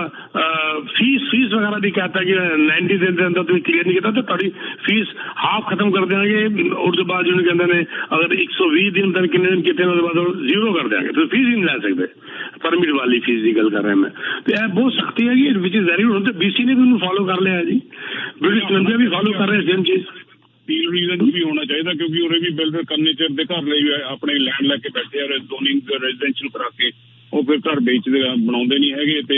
ਫੀਸ ਵਗੈਰਾ ਦੀ कहता कि 90 दिन ਦੇ ਅੰਦਰ ਤੁਸੀਂ ਕਲੀਅਰ ਨਹੀਂ ਕੀਤਾ ਤਾਂ ਤੁਹਾਡੀ ਫੀਸ ਹਾਫ ਖਤਮ ਕਰ ਦਿਆਂਗੇ। ਉਸ ਤੋਂ ਬਾਅਦ ਜਿਹਨੂੰ ਕਹਿੰਦੇ ਨੇ ਅਗਰ 120 ਦਿਨ ਤੱਕ ਕਿੰਨੇ ਦਿਨ ਕੀਤੇ ਉਹਦੇ ਬਾਅਦ ਜ਼ੀਰੋ ਕਰ ਦਿਆਂਗੇ, ਤੁਸੀਂ ਫੀਸ ਹੀ ਨਹੀਂ ਲੈ ਸਕਦੇ। ਪਰਮਿਟ ਵਾਲੀ ਫੀਸ ਦੀ ਗੱਲ ਕਰ ਰਿਹਾ ਮੈਂ, ਤੇ ਇਹ ਬਹੁਤ ਸਖਤੀ ਹੈਗੀ ਵਿਚ ਇਜ਼ ਵੈਰੀ ਗੁੱਡ। BC ਨੇ ਵੀ ਉਹਨੂੰ ਫੋਲੋ ਕਰ ਲਿਆ ਜੀ, ਬ੍ਰਿਟਿਸ਼ ਕੋਲੰਬੀਆ ਵੀ ਫੋਲੋ ਕਰ ਰਿਹਾ ਸੇਮ ਚੀਜ਼। ਪੀਲ ਰੀਜਨ ਵੀ ਹੋਣਾ ਚਾਹੀਦਾ ਕਿਉਂਕਿ ਉਹਦੇ ਵੀ ਬਿਲਡਰ ਫਰਨੀਚਰ ਦੇ ਘਰ ਲਈ ਆਪਣੇ ਲੈਂਡ ਲੈ ਕੇ ਬੈਠੇ ਆ ਜ਼ੋਨਿੰਗ ਰੈਜ਼ੀਡੈਂਸ਼ੀਅਲ ਕਰਾ ਕੇ, ਉਹ ਫਿਰ ਘਰ ਵੇਚਦੇ ਬਣਾਉਂਦੇ ਨਹੀਂ ਹੈਗੇ ਤੇ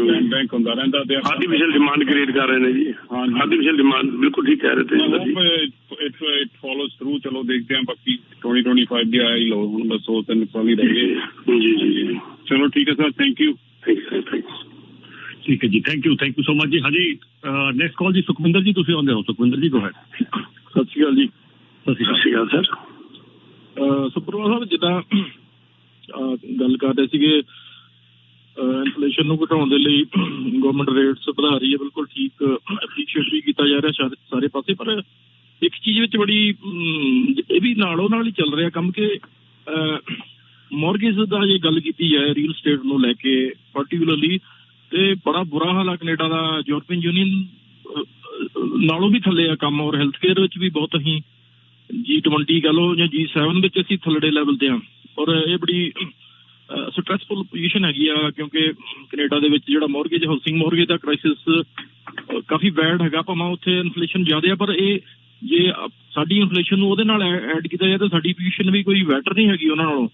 ਲੈਂਡ ਬੈਂਕ ਹੁੰਦਾ ਰਹਿੰਦਾ ਤੇ ਆਰਟੀਫੀਸ਼ੀਅਲ ਡਿਮਾਂਡ ਕ੍ਰੀਏਟ ਕਰ ਰਹੇ ਨੇ ਜੀ। ਆਰਟੀਫੀਸ਼ੀਅਲ ਡਿਮਾਂਡ ਬਿਲਕੁਲ ਠੀਕ ਕਹਿ ਰਹੇ ਤੇ ਇਟ ਫੋਲੋਜ਼ ਥਰੂ। ਚਲੋ ਦੇਖਦੇ ਹਾਂ ਬਾਕੀ 2025 ਦੀ ਆਈ ਲੋ ਹੁਣ ਬਸ 2-3 ਸਾਲ ਹੀ ਰਹਿ ਗਏ। ਜੀ ਚਲੋ ਠੀਕ ਹੈ ਸਰ, ਥੈਂਕ ਯੂ। ਠੀਕ ਹੈ ਜੀ, ਥੈਂਕ ਯੂ ਸੋ ਮਚ ਜੀ। ਹਾਂਜੀ ਨੈਕਸਟ ਕਾਲ ਜੀ ਸੁਖਵਿੰਦਰ ਜੀ, ਤੁਸੀਂ ਆਉਂਦੇ ਹੋ। ਸੁਖਵਿੰਦਰ ਜੀ ਗੋ ਹੈਡ। ਸਤਿ ਸ਼੍ਰੀ ਅਕਾਲ ਜੀ। ਸਤਿ ਸ਼੍ਰੀ ਅਕਾਲ ਸਰ। ਸੁਪਰਵਾ ਸਾਹਿਬ ਜਿੱਦਾਂ ਗੱਲ ਕਰ ਰਹੇ ਸੀਗੇ ਇਨਫਲੇਸ਼ਨ ਨੂੰ ਘਟਾਉਣ ਦੇ ਲਈ ਗਵਰਨਮੈਂਟ ਰੇਟਸ ਵਧਾ ਰਹੀ ਹੈ, ਬਿਲਕੁਲ ਠੀਕ, ਐਪਰੀਸ਼ੀਏਟ ਵੀ ਕੀਤਾ ਜਾ ਰਿਹਾ ਸਾਰੇ ਪਾਸੇ। ਪਰ ਇੱਕ ਚੀਜ਼ ਵਿੱਚ ਬੜੀ ਇਹ ਵੀ ਨਾਲੋਂ ਨਾਲ ਹੀ ਚੱਲ ਰਿਹਾ ਕੰਮ ਕਿ ਮੌਰਗੇਜ ਦਾ ਜੇ ਗੱਲ ਕੀਤੀ ਜਾਏ ਰੀਅਲ ਸਟੇਟ ਨੂੰ ਲੈ ਕੇ ਪਾਰਟੀਕੂਲਰਲੀ, ਤੇ ਬੜਾ ਬੁਰਾ ਹਾਲ ਆ ਕੈਨੇਡਾ ਦਾ। ਯੂਰਪੀਅਨ ਯੂਨੀਅਨ ਨਾਲੋਂ ਵੀ ਥੱਲੇ ਆ ਕੰਮ, ਔਰ ਹੈਲਥ ਕੇਅਰ ਵਿੱਚ ਵੀ ਬਹੁਤ ਅਸੀਂ G20 ਕਹਿ ਲਓ ਜਾਂ G7 ਵਿੱਚ ਅਸੀਂ ਥੱਲੜੇ ਲੈਵਲ ਤੇ ਹਾਂ। ਔਰ ਇਹ ਬੜੀ ਸਟ੍ਰੈਸਫੁਲ ਪੋਜੀਸ਼ਨ ਹੈਗੀ ਆ ਕਿਉਂਕਿ ਕੈਨੇਡਾ ਦੇ ਵਿੱਚ ਜਿਹੜਾ ਮੌਰਗੇਜ ਹਾਊਸਿੰਗ ਮੌਰਗੇਜ ਦਾ ਕ੍ਰਾਈਸਿਸ ਕਾਫੀ ਬੈਡ ਹੈਗਾ, ਭਾਵੇਂ ਉੱਥੇ ਇਨਫਲੇਸ਼ਨ ਜ਼ਿਆਦਾ ਆ। ਪਰ ਇਹ ਜੇ ਸਾਡੀ ਇਨਫਲੇਸ਼ਨ ਨੂੰ ਉਹਦੇ ਨਾਲ ਐਡ ਕੀਤਾ ਜਾਏ ਤਾਂ ਸਾਡੀ ਪੋਜੀਸ਼ਨ ਵੀ ਕੋਈ ਬੈਟਰ ਨਹੀਂ ਹੈਗੀ ਉਹਨਾਂ ਨਾਲੋਂ।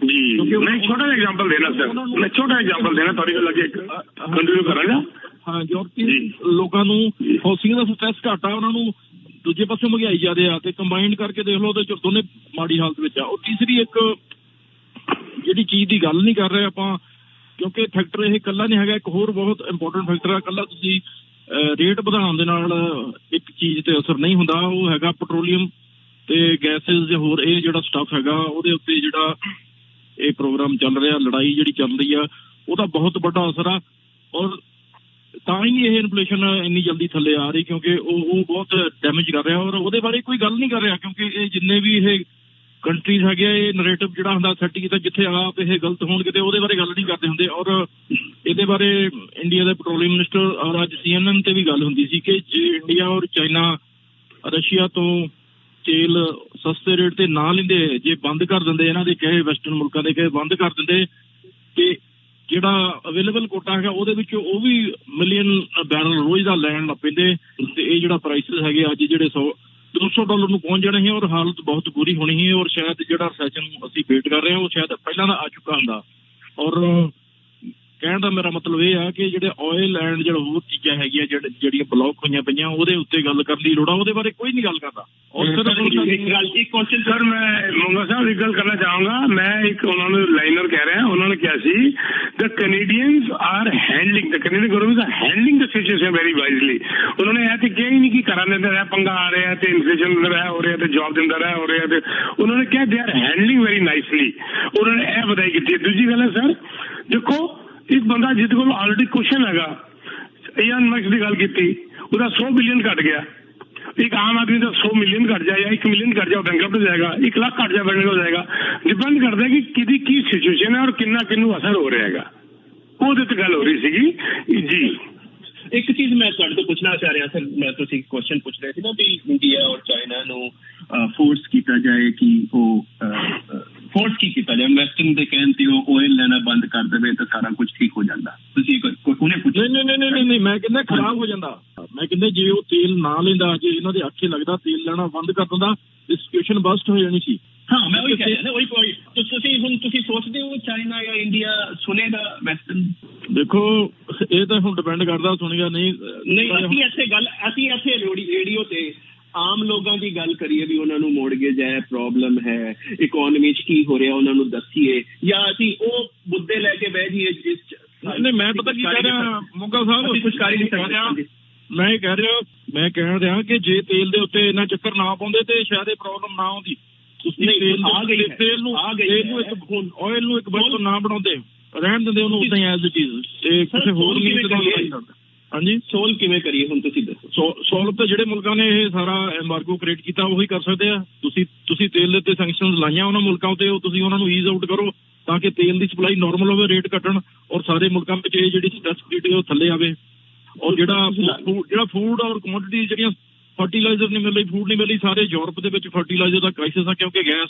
जी मैं छोटा सा एग्जांपल देना सर, मैं छोटा एग्जांपल देना ਤੁਹਾਡੀ ਗੱਲ ਅੱਗੇ ਕੰਟੀਨਿਊ ਕਰਾਂਗਾ। ਹਾਂ, ਯੂਰਪੀਅਨ ਲੋਕਾਂ ਨੂੰ ਹਾਊਸਿੰਗ ਦਾ ਸਟ੍ਰੈਸ ਘੱਟ ਆ, ਉਹਨਾਂ ਨੂੰ ਦੂਜੇ ਪਾਸੇ ਮਹਿੰਗਾਈ ਜ਼ਿਆਦਾ ਆ, ਤੇ ਕੰਬਾਈਨਡ ਕਰਕੇ ਦੇਖ ਲਓ ਉਹਦੇ ਚ ਦੋਨੇ ਮਾੜੀ ਹਾਲਤ ਵਿੱਚ ਆ। ਉਹ ਤੀਸਰੀ ਇੱਕ ਜਿਹੜੀ ਚੀਜ਼ ਦੀ ਗੱਲ ਨਹੀਂ ਕਰ ਰਹੇ ਆਪਾਂ, ਕਿਉਂਕਿ ਫੈਕਟਰ ਇਹ ਇਕੱਲਾ ਨਹੀਂ ਹੈਗਾ, ਇੱਕ ਹੋਰ ਬਹੁਤ ਇੰਪੋਰਟੈਂਟ ਫੈਕਟਰ ਆ। ਇਕੱਲਾ ਤੁਸੀਂ ਰੇਟ ਵਧਾਉਣ ਦੇ ਨਾਲ ਇੱਕ ਚੀਜ਼ ਤੇ ਅਸਰ ਨਹੀਂ ਹੁੰਦਾ, ਉਹ ਹੈਗਾ ਪੈਟਰੋਲੀਅਮ ਤੇ ਗੈਸਿਸ ਜਾਂ ਹੋਰ ਇਹ ਜਿਹੜਾ ਸਟੱਫ ਹੈਗਾ, ਉਹਦੇ ਉੱਤੇ ਜਿਹੜਾ ਇਹ ਪ੍ਰੋਗਰਾਮ ਚੱਲ ਰਿਹਾ, ਲੜਾਈ ਜਿਹੜੀ ਚੱਲ ਰਹੀ ਆ, ਉਹਦਾ ਬਹੁਤ ਵੱਡਾ ਅਸਰ ਆ। ਔਰ ਤਾਂ ਹੀ ਇਹ ਇਨਫਲੇਸ਼ਨ ਇੰਨੀ ਜਲਦੀ ਥੱਲੇ ਆ ਰਹੀ, ਕਿਉਂਕਿ ਉਹ ਬਹੁਤ ਡੈਮੇਜ ਕਰ ਰਿਹਾ। ਔਰ ਉਹਦੇ ਬਾਰੇ ਕੋਈ ਗੱਲ ਨਹੀਂ ਕਰ ਰਿਹਾ, ਕਿਉਂਕਿ ਇਹ ਜਿੰਨੇ ਵੀ ਇਹ ਕੰਟਰੀਜ਼ ਹੈਗੇ, ਇਹ ਨਰੇਟਿਵ ਜਿਹੜਾ ਹੁੰਦਾ ਸੈੱਟ ਕੀਤਾ, ਜਿੱਥੇ ਆਪ ਇਹ ਗਲਤ ਹੋਣਗੇ ਤੇ ਉਹਦੇ ਬਾਰੇ ਗੱਲ ਨਹੀਂ ਕਰਦੇ ਹੁੰਦੇ। ਔਰ ਇਹਦੇ ਬਾਰੇ ਇੰਡੀਆ ਦੇ ਪੈਟਰੋਲੀਅਮ ਮਿਨਿਸਟਰ ਔਰ ਅੱਜ CNN ਤੇ ਵੀ ਗੱਲ ਹੁੰਦੀ ਸੀ ਕਿ ਜੇ ਇੰਡੀਆ ਔਰ ਚਾਈਨਾ ਰਸ਼ੀਆ ਤੋਂ ਤੇਲ ਸਸਤੇ ਰੇਟ ਤੇ ਨਾ ਲੈਂਦੇ, ਜੇ ਬੰਦ ਕਰ ਦਿੰਦੇ, ਇਹਨਾਂ ਦੇ ਕਹੇ ਵੈਸਟਰਨ ਮੁਲਕਾਂ ਦੇ ਕਹੇ ਬੰਦ ਕਰ ਦਿੰਦੇ, ਤੇ ਜਿਹੜਾ ਅਵੇਲੇਬਲ ਕੋਟਾ ਹੈਗਾ ਉਹਦੇ ਵਿੱਚ ਉਹ ਵੀ ਮਿਲੀਅਨ ਬੈਰਲ ਰੋਜ਼ ਦਾ ਲੈਣ ਲੱਗ ਪੈਂਦੇ, ਤੇ ਇਹ ਜਿਹੜਾ ਪ੍ਰਾਈਸਿਸ ਹੈਗੇ ਅੱਜ ਜਿਹੜੇ $200 ਨੂੰ ਪਹੁੰਚ ਜਾਣੇ ਸੀ, ਔਰ ਹਾਲਤ ਬਹੁਤ ਬੁਰੀ ਹੋਣੀ ਸੀ। ਔਰ ਸ਼ਾਇਦ ਜਿਹੜਾ ਰੈਸੈਸ਼ਨ ਅਸੀਂ ਵੇਟ ਕਰ ਰਹੇ ਹਾਂ ਉਹ ਸ਼ਾਇਦ ਪਹਿਲਾਂ ਦਾ ਆ ਚੁੱਕਾ ਹੁੰਦਾ। ਔਰ ਕਹਿਣ ਦਾ ਮੇਰਾ ਮਤਲਬ ਇਹ ਆ ਕਿ ਜਿਹੜੇ ਆਇਲ ਐਂਡ ਜਿਹੜਾ ਹੋਰ ਚੀਜ਼ਾਂ ਹੈਗੀਆਂ ਜਿਹੜੀਆਂ ਬਲੌਕ ਹੋਈਆਂ ਪਈਆਂ, ਉਹਦੇ ਉੱਤੇ ਗੱਲ ਕਰਨ ਦੀ ਲੋੜ ਆ, ਉਹਦੇ ਬਾਰੇ ਕੋਈ ਨਹੀਂ ਗੱਲ ਕਰਦਾ। ਔਰ ਇੱਕ ਕੁਐਸਚਨ ਸਰ, ਮੈਂ ਮੰਗਾ ਸਾਹਿਬ ਇੱਕ ਗੱਲ ਕਰਨਾ ਚਾਹੂੰਗਾ। ਮੈਂ ਇੱਕ ਉਹਨਾਂ ਨੂੰ ਲਾਈਨਰ ਕਹਿ ਰਿਹਾ, ਉਹਨਾਂ ਨੇ ਕਿਹਾ ਸੀ the Canadians are handling, the Canadian government are handling the situation very wisely. ਉਹਨਾਂ ਨੇ ਇਹ ਤੇ ਕਿਹਾ ਹੀ ਨਹੀਂ ਕਿ ਘਰਾਂ ਦੇ ਅੰਦਰ ਇਹ ਪੰਗਾ ਆ ਰਿਹਾ ਤੇ ਇਨਫਲੇਸ਼ਨ ਅੰਦਰ ਇਹ ਹੋ ਰਿਹਾ ਤੇ ਜੌਬ ਦੇ ਅੰਦਰ ਇਹ ਹੋ ਰਿਹਾ, ਤੇ ਉਹਨਾਂ ਨੇ ਕਿਹਾ they are handling very nicely. ਉਹਨਾਂ ਨੇ ਇਹ ਵਧਾਈ ਕੀਤੀ। ਦੂਜੀ ਗੱਲ ਹੈ ਸਰ, ਦੇਖੋ ਇੱਕ ਬੰਦਾ ਜਿਹਦੇ ਕੋਲ ਆਲਰੇਡੀ ਕੁਸ਼ਨ ਹੈਗਾ, ਈਲਨ ਮਸਕ ਦੀ ਗੱਲ ਕੀਤੀ, ਉਹਦਾ 100 ਬਿਲੀਅਨ ਘਟ ਗਿਆ। ਇੱਕ ਆਮ ਆਦਮੀ ਦਾ 100 ਮਿਲੀਅਨ ਘਟ ਜਾਏ ਜਾਂ 1 ਮਿਲੀਅਨ ਘਟ ਜਾਏ, ਉਹ ਬੈਂਕਰਪਟ ਹੋ ਜਾਏਗਾ। 1 ਲੱਖ ਘਟ ਜਾਏ, ਬੈਂਕਰਪਟ ਹੋ ਜਾਏਗਾ। ਡਿਪੈਂਡ ਕਰਦਾ ਕਿ ਕਿਹਦੀ ਕੀ ਸਿਚੁਏਸ਼ਨ ਹੈ ਔਰ ਕਿੰਨਾ ਕਿਹਨੂੰ ਅਸਰ ਹੋ ਰਿਹਾ ਹੈਗਾ, ਉਹਦੇ ਤੇ ਗੱਲ ਹੋ ਰਹੀ ਸੀਗੀ ਜੀ। ਇੱਕ ਚੀਜ਼ ਮੈਂ ਤੁਹਾਡੇ ਤੋਂ ਪੁੱਛਣਾ ਚਾਹ ਰਿਹਾ ਸਰ, ਮੈਂ ਤੁਸੀਂ ਕੁਐਸਚਨ ਪੁੱਛ ਰਹੇ ਸੀ ਨਾ ਵੀ ਇੰਡੀਆ ਔਰ ਚਾਈਨਾ ਨੂੰ ਫੋਰਸ ਕੀਤਾ ਜਾਏ ਕਿ ਉਹ ਫੋਰਸ ਕੀ ਕੀਤਾ ਜਾਏ, ਵੈਸਟਰਨ ਦੇ ਕਹਿਣ ਤੇ ਉਹ ਆਇਲ ਲੈਣਾ ਬੰਦ ਕਰ ਦੇਵੇ ਤਾਂ ਸਾਰਾ ਕੁਝ ਠੀਕ ਹੋ ਜਾਂਦਾ। ਤੁਸੀਂ ਉਹਨੇ ਪੁੱਛਿਆ ਨਹੀਂ, ਮੈਂ ਕਹਿੰਦਾ ਖਰਾਬ ਹੋ ਜਾਂਦਾ। ਮੈਂ ਕਹਿੰਦਾ ਜੇ ਉਹ ਤੇਲ ਨਾ ਲੈਂਦਾ, ਜੇ ਇਹਨਾਂ ਦੇ ਆਖੇ ਲੱਗਦਾ ਤੇਲ ਲੈਣਾ ਬੰਦ ਕਰ ਦਿੰਦਾ, ਸਿਚੁਏਸ਼ਨ ਬਸਟ ਹੋ ਜਾਣੀ ਸੀ। ਹਾਂ, ਮੈਂ ਉਹੀ ਕਹਿ ਰਿਹਾ ਨਾ, ਉਹੀ ਤੁਸੀਂ ਸੋਚਦੇ ਹੋ ਚਾਈਨਾ ਜਾਂ ਇੰਡੀਆ ਸੁਣੇਗਾ ਵੈਸਟਰਨ? ਦੇਖੋ ਇਹ ਤਾਂ ਹੁਣ ਡਿਪੈਂਡ ਕਰਦਾ ਸੁਣੇਗਾ ਨਹੀਂ। ਅਸੀਂ ਇੱਥੇ ਰੇਡੀਓ ਤੇ ਆਮ ਲੋਕਾਂ ਦੀ ਗੱਲ ਕਰੀਏ ਵੀ ਉਹਨਾਂ ਨੂੰ ਮੋਰਗੇਜ ਹੈ, ਪ੍ਰੋਬਲਮ ਹੈ, ਇਕੋਨਮੀ 'ਚ ਕੀ ਹੋ ਰਿਹਾ ਉਹਨਾਂ ਨੂੰ ਦੱਸੀਏ, ਜਾਂ ਅਸੀਂ ਉਹ ਮੁੱਦੇ ਲੈ ਕੇ ਬਹਿ ਜਾਈਏ ਜਿਸ 'ਚ ਨਹੀਂ। ਮੈਂ ਪਤਾ ਕੀ ਕਹਿ ਰਿਹਾ ਮੋਗਾ ਸਾਹਿਬ, ਕੁਝ ਕਰ ਹੀ ਨਹੀਂ ਸਕਦੇ। ਮੈਂ ਕਹਿ ਰਿਹਾ ਕਿ ਜੇ ਤੇਲ ਦੇ ਉੱਤੇ ਇੰਨਾ ਚੱਕਰ ਨਾ ਪਾਉਂਦੇ ਤੇ ਸ਼ਾਇਦ ਇਹ ਪ੍ਰੋਬਲਮ ਨਾ ਆਉਂਦੀ। ਤੁਸੀਂ ਤੇਲ ਨੂੰ ਆਇਲ ਨੂੰ ਇੱਕ ਬਰਤਨ ਨਾ ਬਣਾਉਂਦੇ, ਰਹਿਣ ਦਿੰਦੇ ਉਹਨੂੰ ਉਦਾਂ ਹੀ ਐਜ਼ ਇਟ ਇਜ਼, ਤੇ ਕਿਸੇ ਹੋਰ ਨਹੀਂ। ਹਾਂਜੀ, ਸੋਲਵ ਕਿਵੇਂ ਕਰੀਏ ਹੁਣ ਤੁਸੀਂ ਦੱਸੋ? ਸੋਲਵ ਤਾਂ ਜਿਹੜੇ ਮੁਲਕਾਂ ਨੇ ਇਹ ਸਾਰਾ ਐਮਬਾਰਗੋ ਕ੍ਰੀਏਟ ਕੀਤਾ ਉਹੀ ਕਰ ਸਕਦੇ ਆ। ਤੁਸੀਂ ਤੇਲ ਦੇ ਉੱਤੇ ਸੈਂਕਸ਼ਨਸ ਲਾਈਆਂ ਉਹਨਾਂ ਮੁਲਕਾਂ ਉੱਤੇ, ਉਹ ਤੁਸੀਂ ਉਹਨਾਂ ਨੂੰ ਈਜ਼ ਆਊਟ ਕਰੋ ਤਾਂ ਕਿ ਤੇਲ ਦੀ ਸਪਲਾਈ ਨਾਰਮਲ ਹੋਵੇ, ਰੇਟ ਘਟਣ, ਔਰ ਸਾਰੇ ਮੁਲਕਾਂ ਵਿੱਚ ਇਹ ਜਿਹੜੀ ਸਟੈਸਟਿਟੀ ਉਹ ਥੱਲੇ ਆਵੇ। ਔਰ ਜਿਹੜਾ ਫੂਡ ਔਰ ਕਮੋਡਿਟੀ ਜਿਹੜੀਆਂ ਫਰਟੀਲਾਈਜ਼ਰ ਨਹੀਂ ਮਿਲ ਰਹੀ, ਫੂਡ ਨਹੀਂ ਮਿਲ ਰਹੀ, ਸਾਰੇ ਯੂਰਪ ਦੇ ਵਿੱਚ ਫਰਟੀਲਾਈਜ਼ਰ ਦਾ ਕ੍ਰਾਈਸਿਸ ਆ, ਕਿਉਂਕਿ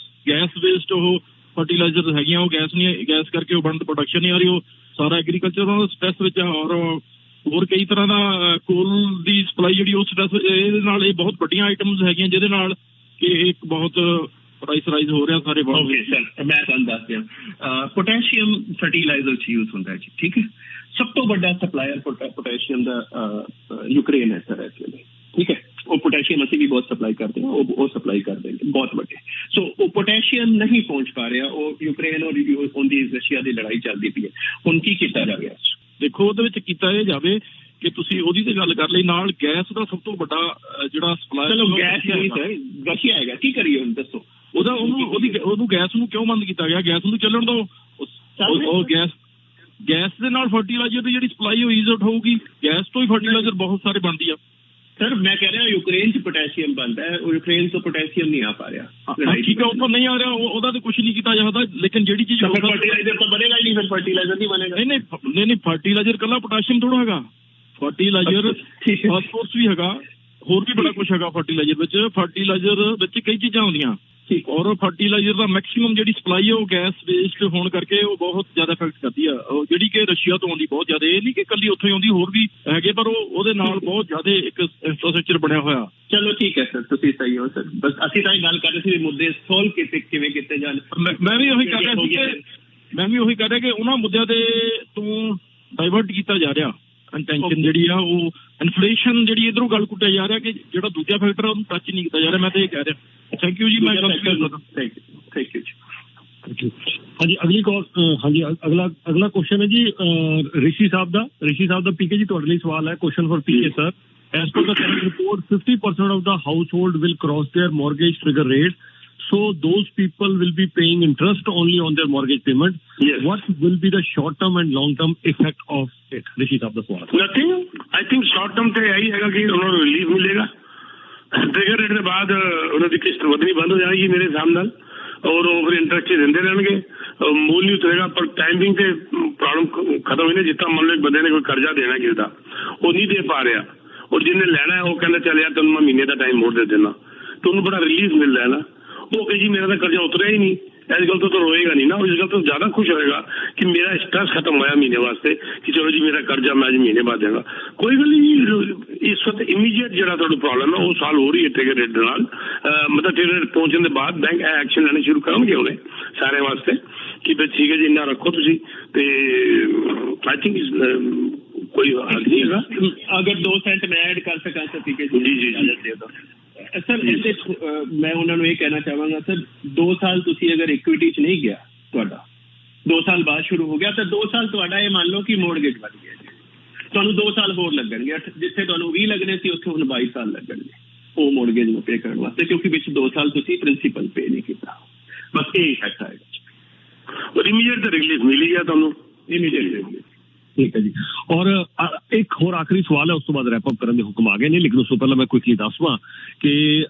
ਗੈਸ ਵੇਸਟ ਉਹ ਫਰਟੀਲਾਈਜ਼ਰ ਹੈਗੀਆਂ, ਉਹ ਗੈਸ ਕਰਕੇ ਉਹ ਬਣਨ ਪ੍ਰੋਡਕਸ਼ਨ ਨਹੀਂ ਆ ਰਹੀ, ਉਹ ਸਾਰਾ ਐਗਰੀਕਲਚਰ ਦਾ ਸਟ੍ਰੈਸ ਵਿੱਚ ਆ। ਔਰ ਹੋਰ ਕਈ ਤਰ੍ਹਾਂ ਦਾ ਕੋਲ ਦੀ ਸਪਲਾਈ ਜਿਹੜੀ ਉਹ ਸਟ੍ਰੈਸ, ਇਹਦੇ ਨਾਲ ਇਹ ਬਹੁਤ ਵੱਡੀਆਂ ਆਈਟਮਸ ਹੈਗੀਆਂ ਜਿਹਦੇ ਨਾਲ ਕਿ ਇੱਕ ਬਹੁਤ ਪ੍ਰਾਈਸ ਰਾਈਜ਼ ਹੋ ਰਿਹਾ ਸਾਰੇ ਵਰਲਡ ਵਿੱਚ। ਸਰ ਮੈਂ ਤੁਹਾਨੂੰ ਦੱਸ ਦਿਆਂ, ਪੋਟੈਸ਼ੀਅਮ ਫਰਟੀਲਾਈਜ਼ਰ 'ਚ ਯੂਜ਼ ਹੁੰਦਾ ਜੀ, ਠੀਕ ਹੈ। ਸਭ ਤੋਂ ਵੱਡਾ ਸਪਲਾਇਰ ਪੋਟੈਸ਼ੀਅਮ ਦਾ ਯੂਕਰੇਨ ਹੈ ਸਰ ਇਸ ਵੇਲੇ, ਠੀਕ ਹੈ। ਉਹ ਪੋਟੈਸ਼ੀਅਮ ਅਸੀਂ ਵੀ ਬਹੁਤ ਸਪਲਾਈ ਕਰਦੇ ਹਾਂ, ਉਹ ਸਪਲਾਈ ਕਰਦੇ ਨੇ ਬਹੁਤ ਵੱਡੇ। ਸੋ ਉਹ ਪੋਟੈਸ਼ੀਅਮ ਨਹੀਂ ਪਹੁੰਚ ਪਾ ਰਿਹਾ, ਉਹ ਯੂਕਰੇਨ ਔਰ ਉਹਦੀ ਰਸ਼ੀਆ ਦੀ ਲੜਾਈ ਚੱਲਦੀ ਪਈ ਹੈ। ਹੁਣ ਕੀ ਕੀਤਾ ਜਾਵੇ? ਦੇਖੋ ਉਹਦੇ ਵਿੱਚ ਕੀਤਾ ਇਹ ਜਾਵੇ ਕਿ ਤੁਸੀਂ ਉਹਦੀ ਤੇ ਗੱਲ ਕਰ ਲਈ, ਨਾਲ ਗੈਸ ਦਾ ਸਭ ਤੋਂ ਵੱਡਾ ਜਿਹੜਾ ਸਪਲਾਈ, ਚਲੋ ਗੈਸ ਨਹੀਂ ਸਰ, ਰਸ਼ੀਆ ਹੈਗਾ, ਕੀ ਕਰੀਏ ਹੁਣ ਦੱਸੋ? ਉਹਨੂੰ ਗੈਸ ਨੂੰ ਕਿਉਂ ਬੰਦ ਕੀਤਾ ਗਿਆ? ਗੈਸ ਨੂੰ ਚੱਲਣ ਦੋ, ਉਹ ਗੈਸ ਦੇ ਨਾਲ ਫਰਟੀਲਾਈਜ਼ਰ ਦੀ ਜਿਹੜੀ ਸਪਲਾਈ ਉਹ ਈਜ਼ ਆਊਟ ਹੋਊਗੀ। ਗੈਸ ਤੋਂ ਹੀ ਫਰਟੀਲਾਈਜ਼ਰ ਬਹੁਤ ਸਾਰੇ ਬਣਦੀ ਆ। ਸਰ ਮੈਂ ਕਹਿ ਰਿਹਾ ਯੂਕਰੇਨ 'ਚ ਪੋਟੈਸ਼ੀਅਮ ਬਣਦਾ ਹੈ, ਯੂਕਰੇਨ ਤੋਂ ਪੋਟੈਸ਼ੀਅਮ ਨਹੀਂ ਆ ਪਾ ਰਿਹਾ। ਠੀਕ ਹੈ, ਉੱਥੋਂ ਨਹੀਂ ਆ ਰਿਹਾ, ਉਹਦਾ ਤਾਂ ਕੁਝ ਨਹੀਂ ਕੀਤਾ ਜਾ ਸਕਦਾ। ਲੇਕਿਨ ਜਿਹੜੀ ਚੀਜ਼ ਫਰਟੀਲਾਈਜ਼ਰ ਤਾਂ ਬਣੇਗਾ ਹੀ ਨਹੀਂ, ਫਿਰ ਫਰਟੀਲਾਈਜ਼ਰ ਨਹੀਂ ਬਣੇਗਾ। ਨਹੀਂ, ਫਰਟੀਲਾਈਜ਼ਰ ਕੱਲਾ ਪੋਟੈਸ਼ੀਅਮ ਥੋੜਾ ਹੈਗਾ, ਫਰਟੀਲਾਈਜ਼ਰ ਫਾਸਫੋਰਸ ਵੀ ਹੈਗਾ, ਹੋਰ ਵੀ ਬੜਾ ਕੁਝ ਹੈਗਾ ਫਰਟੀਲਾਈਜ਼ਰ ਵਿੱਚ। ਫਰਟੀਲਾਈਜ਼ਰ ਵਿੱਚ ਕਈ ਚੀਜ਼ਾਂ ਹੁੰਦੀਆਂ, ਔਰ ਫਰਟੀਲਾਈਜ਼ਰ ਦਾ ਮੈਕਸਿਮਮ ਜਿਹੜੀ ਸਪਲਾਈ ਹੈ ਉਹ ਗੈਸ ਵੇਸਟ ਹੋਣ ਕਰਕੇ ਉਹ ਬਹੁਤ ਜ਼ਿਆਦਾ ਇਫੈਕਟ ਕਰਦੀ ਆ, ਜਿਹੜੀ ਕਿ ਰਸ਼ੀਆ ਤੋਂ ਆਉਂਦੀ ਬਹੁਤ ਜ਼ਿਆਦਾ। ਇਹ ਨਹੀਂ ਕਿ ਕੱਲੀ ਉੱਥੋਂ ਹੀ ਆਉਂਦੀ, ਹੋਰ ਵੀ ਹੈਗੇ, ਪਰ ਉਹਦੇ ਨਾਲ ਬਹੁਤ ਜ਼ਿਆਦਾ ਇੱਕ ਇੰਫਰਾਸਟ੍ਰਕਚਰ ਬਣਿਆ ਹੋਇਆ। ਚਲੋ ਠੀਕ ਹੈ ਸਰ, ਤੁਸੀਂ ਸਹੀ ਹੋ ਸਰ। ਬਸ ਅਸੀਂ ਤਾਂ ਇਹ ਗੱਲ ਕਰ ਰਹੇ ਸੀ ਮੁੱਦੇ ਸੋਲਵ ਕਿਵੇਂ ਕੀਤੇ ਜਾਣ। ਮੈਂ ਵੀ ਉਹੀ ਕਰ ਰਿਹਾ ਕਿ ਉਹਨਾਂ ਮੁੱਦਿਆਂ ਦੇ ਤੋਂ ਡਾਇਵਰਟ ਕੀਤਾ ਜਾ ਰਿਹਾ। ਟੈਂਸ਼ਨ ਜਿਹੜੀ ਆ ਉਹ ਇਨਫਲੇਸ਼ਨ ਜਿਹੜੀ ਇਧਰੋਂ ਗੱਲ ਕੁੱਟਿਆ ਜਾ ਰਿਹਾ ਕਿ ਜਿਹੜਾ ਦੂਜਾ ਫੈਕਟਰ ਉਹਨੂੰ ਟੱਚ ਨਹੀਂ ਕੀਤਾ ਜਾ ਰਿਹਾ। ਮੈਂ ਤਾਂ ਇਹ ਕਹਿ ਰਿਹਾ। ਥੈਂਕ ਯੂ ਜੀ। ਮੈਂ ਥੈਂਕ ਯੂ ਜੀ। ਹਾਂਜੀ, ਅਗਲੀ ਕਾਲ। ਹਾਂਜੀ, ਅਗਲਾ ਕੁਐਸਚਨ ਹੈ ਜੀ ਰਿਸ਼ੀ ਸਾਹਿਬ ਦਾ। ਪੀਕੇ ਜੀ ਤੁਹਾਡੇ ਲਈ ਸਵਾਲ ਹੈ। Question for PK sir. As per the current report, 50% of the household will cross their mortgage trigger rate. So those people will be paying interest only on their mortgage payment. Yes. What will be the short-term and long-term effect of it? Rishi Saab da sawal. Nothing. I think short term ਤੇ ਇਹੀ ਹੈਗਾ ਕਿ ਉਹਨਾਂ ਨੂੰ relief ਮਿਲੇਗਾ। Trigger rate ਦੇ ਬਾਅਦ ਉਹਨਾਂ ਦੀ ਕਿਸ਼ਤ ਵਧਣੀ ਬੰਦ ਹੋ ਜਾਏਗੀ ਮੇਰੇ ਹਿਸਾਬ ਨਾਲ, ਔਰ ਉਹ ਫਿਰ ਇੰਟਰਸਟ ਹੀ ਦਿੰਦੇ ਰਹਿਣਗੇ। ਮੂਲ ਨਹੀਂ ਉਤਰੇਗਾ, ਪਰ ਟਾਈਮਿੰਗ ਤੇ ਪ੍ਰੋਬਲਮ ਖਤਮ ਹੋਈ ਨਾ। ਜਿੱਦਾਂ ਮੰਨ ਲਓ ਇੱਕ ਬੰਦੇ ਨੇ ਕੋਈ ਕਰਜ਼ਾ ਦੇਣਾ ਕਿਸੇ ਦਾ, ਉਹ ਨਹੀਂ ਦੇ ਪਾ ਰਿਹਾ, ਔਰ ਜਿਹਨੇ ਲੈਣਾ ਹੈ ਉਹ ਕਹਿੰਦਾ ਚੱਲ ਯਾਰ ਤੈਨੂੰ ਮੈਂ ਮਹੀਨੇ ਦਾ ਟਾਈਮ ਹੋਰ ਦੇ ਦੇਣਾ, ਤੇ ਉਹਨੂੰ ਬੜਾ ਰਿਲੀਫ ਮਿਲਦਾ ਹੈ ਨਾ। ਉਹ ਕਹੇ ਜੀ ਮੇਰਾ ਤਾਂ ਕਰਜ਼ਾ ਉਤਰਿਆ ਹੀ ਨਹੀਂ, ਇਸ ਗੱਲ ਤੋਂ ਤਾਂ ਰੋਏਗਾ ਨਹੀਂ ਨਾ। ਉਹ ਇਸ ਗੱਲ ਤੋਂ ਜ਼ਿਆਦਾ ਖੁਸ਼ ਹੋਏਗਾ ਕਿ ਮੇਰਾ ਸਟ੍ਰੈਸ ਖਤਮ ਹੋਇਆ ਮਹੀਨੇ ਵਾਸਤੇ, ਕਿ ਚਲੋ ਜੀ ਮੇਰਾ ਕਰਜ਼ਾ ਮੈਂ ਅੱਜ ਮਹੀਨੇ ਬਾਅਦ ਦੇਵਾਂਗਾ। ਕੋਈ ਗੱਲ ਨਹੀਂ, ਇਸ ਵਕਤ ਇਮੀਡੀਏਟ ਜਿਹੜਾ ਤੁਹਾਡਾ ਪ੍ਰੋਬਲਮ ਹੈ ਉਹ ਸਾਲ ਹੋ ਰਹੀ ਹੈ ਟ੍ਰਿਗਰ ਰੇਟ ਦੇ ਨਾਲ। ਮਤਲਬ ਟ੍ਰਿਗਰ ਰੇਟ ਪਹੁੰਚਣ ਦੇ ਬਾਅਦ ਬੈਂਕ ਐਕਸ਼ਨ ਲੈਣੇ ਸ਼ੁਰੂ ਕਰਨਗੇ ਉਹਨੇ ਸਾਰੇ ਵਾਸਤੇ ਕਿ ਬਈ ਠੀਕ ਹੈ ਜੀ ਇੰਨਾ ਰੱਖੋ ਤੁਸੀਂ। ਤੇ ਆਈ ਥਿੰਕ ਕੋਈ ਹੱਲ ਨਹੀਂ ਹੈਗਾ। ਅਗਰ 2 ਸੈਂਟ ਮੈਂ ਐਡ ਕਰ ਸਕਾਂ ਤਾਂ ਠੀਕ ਹੈ ਜੀ। ਸਰ ਇਹਦੇ ਮੈਂ ਉਹਨਾਂ ਨੂੰ ਇਹ ਕਹਿਣਾ ਚਾਹਾਂਗਾ ਸਰ, 2 ਸਾਲ ਤੁਸੀਂ ਅਗਰ ਇਕੁਇਟੀ 'ਚ ਨਹੀਂ ਗਿਆ, ਤੁਹਾਡਾ 2 ਸਾਲ ਬਾਅਦ ਸ਼ੁਰੂ ਹੋ ਗਿਆ, ਤਾਂ 2 ਸਾਲ ਤੁਹਾਡਾ ਇਹ ਮੰਨ ਲਓ ਕਿ ਮੋਰਗੇਜ ਵੱਧ ਗਿਆ, ਤੁਹਾਨੂੰ 2 ਸਾਲ ਹੋਰ ਲੱਗਣਗੇ। ਜਿੱਥੇ ਤੁਹਾਨੂੰ 20 ਲੱਗਣੇ ਸੀ ਉੱਥੇ ਹੁਣ 22 ਸਾਲ ਲੱਗਣਗੇ ਉਹ ਮੋਰਗੇਜ ਨੂੰ ਪੇ ਕਰਨ ਵਾਸਤੇ, ਕਿਉਂਕਿ ਵਿੱਚ 2 ਸਾਲ ਤੁਸੀਂ ਪ੍ਰਿੰਸੀਪਲ ਪੇ ਨਹੀਂ ਕੀਤਾ। ਬਸ ਇਹ ਇਫੈਕਟ ਆਏਗਾ। ਔਰ ਇਮੀਡੀਏਟ ਰਿਲੀਫ ਮਿਲ ਗਿਆ ਤੁਹਾਨੂੰ, ਇਮੀਡੀਏਟ। ਠੀਕ ਹੈ ਜੀ। ਔਰ ਇੱਕ ਹੋਰ ਆਖਰੀ ਸਵਾਲ ਹੈ, ਉਸ ਤੋਂ ਬਾਅਦ ਰੈਪ ਅਪ ਕਰਨ ਦੇ ਹੁਕਮ ਆ ਗਏ ਨੇ, ਲੇਕਿਨ ਉਸ ਤੋਂ ਪਹਿਲਾਂ ਮੈਂ ਕੁਇਕਲੀ ਦੱਸਵਾਂ ਕਿ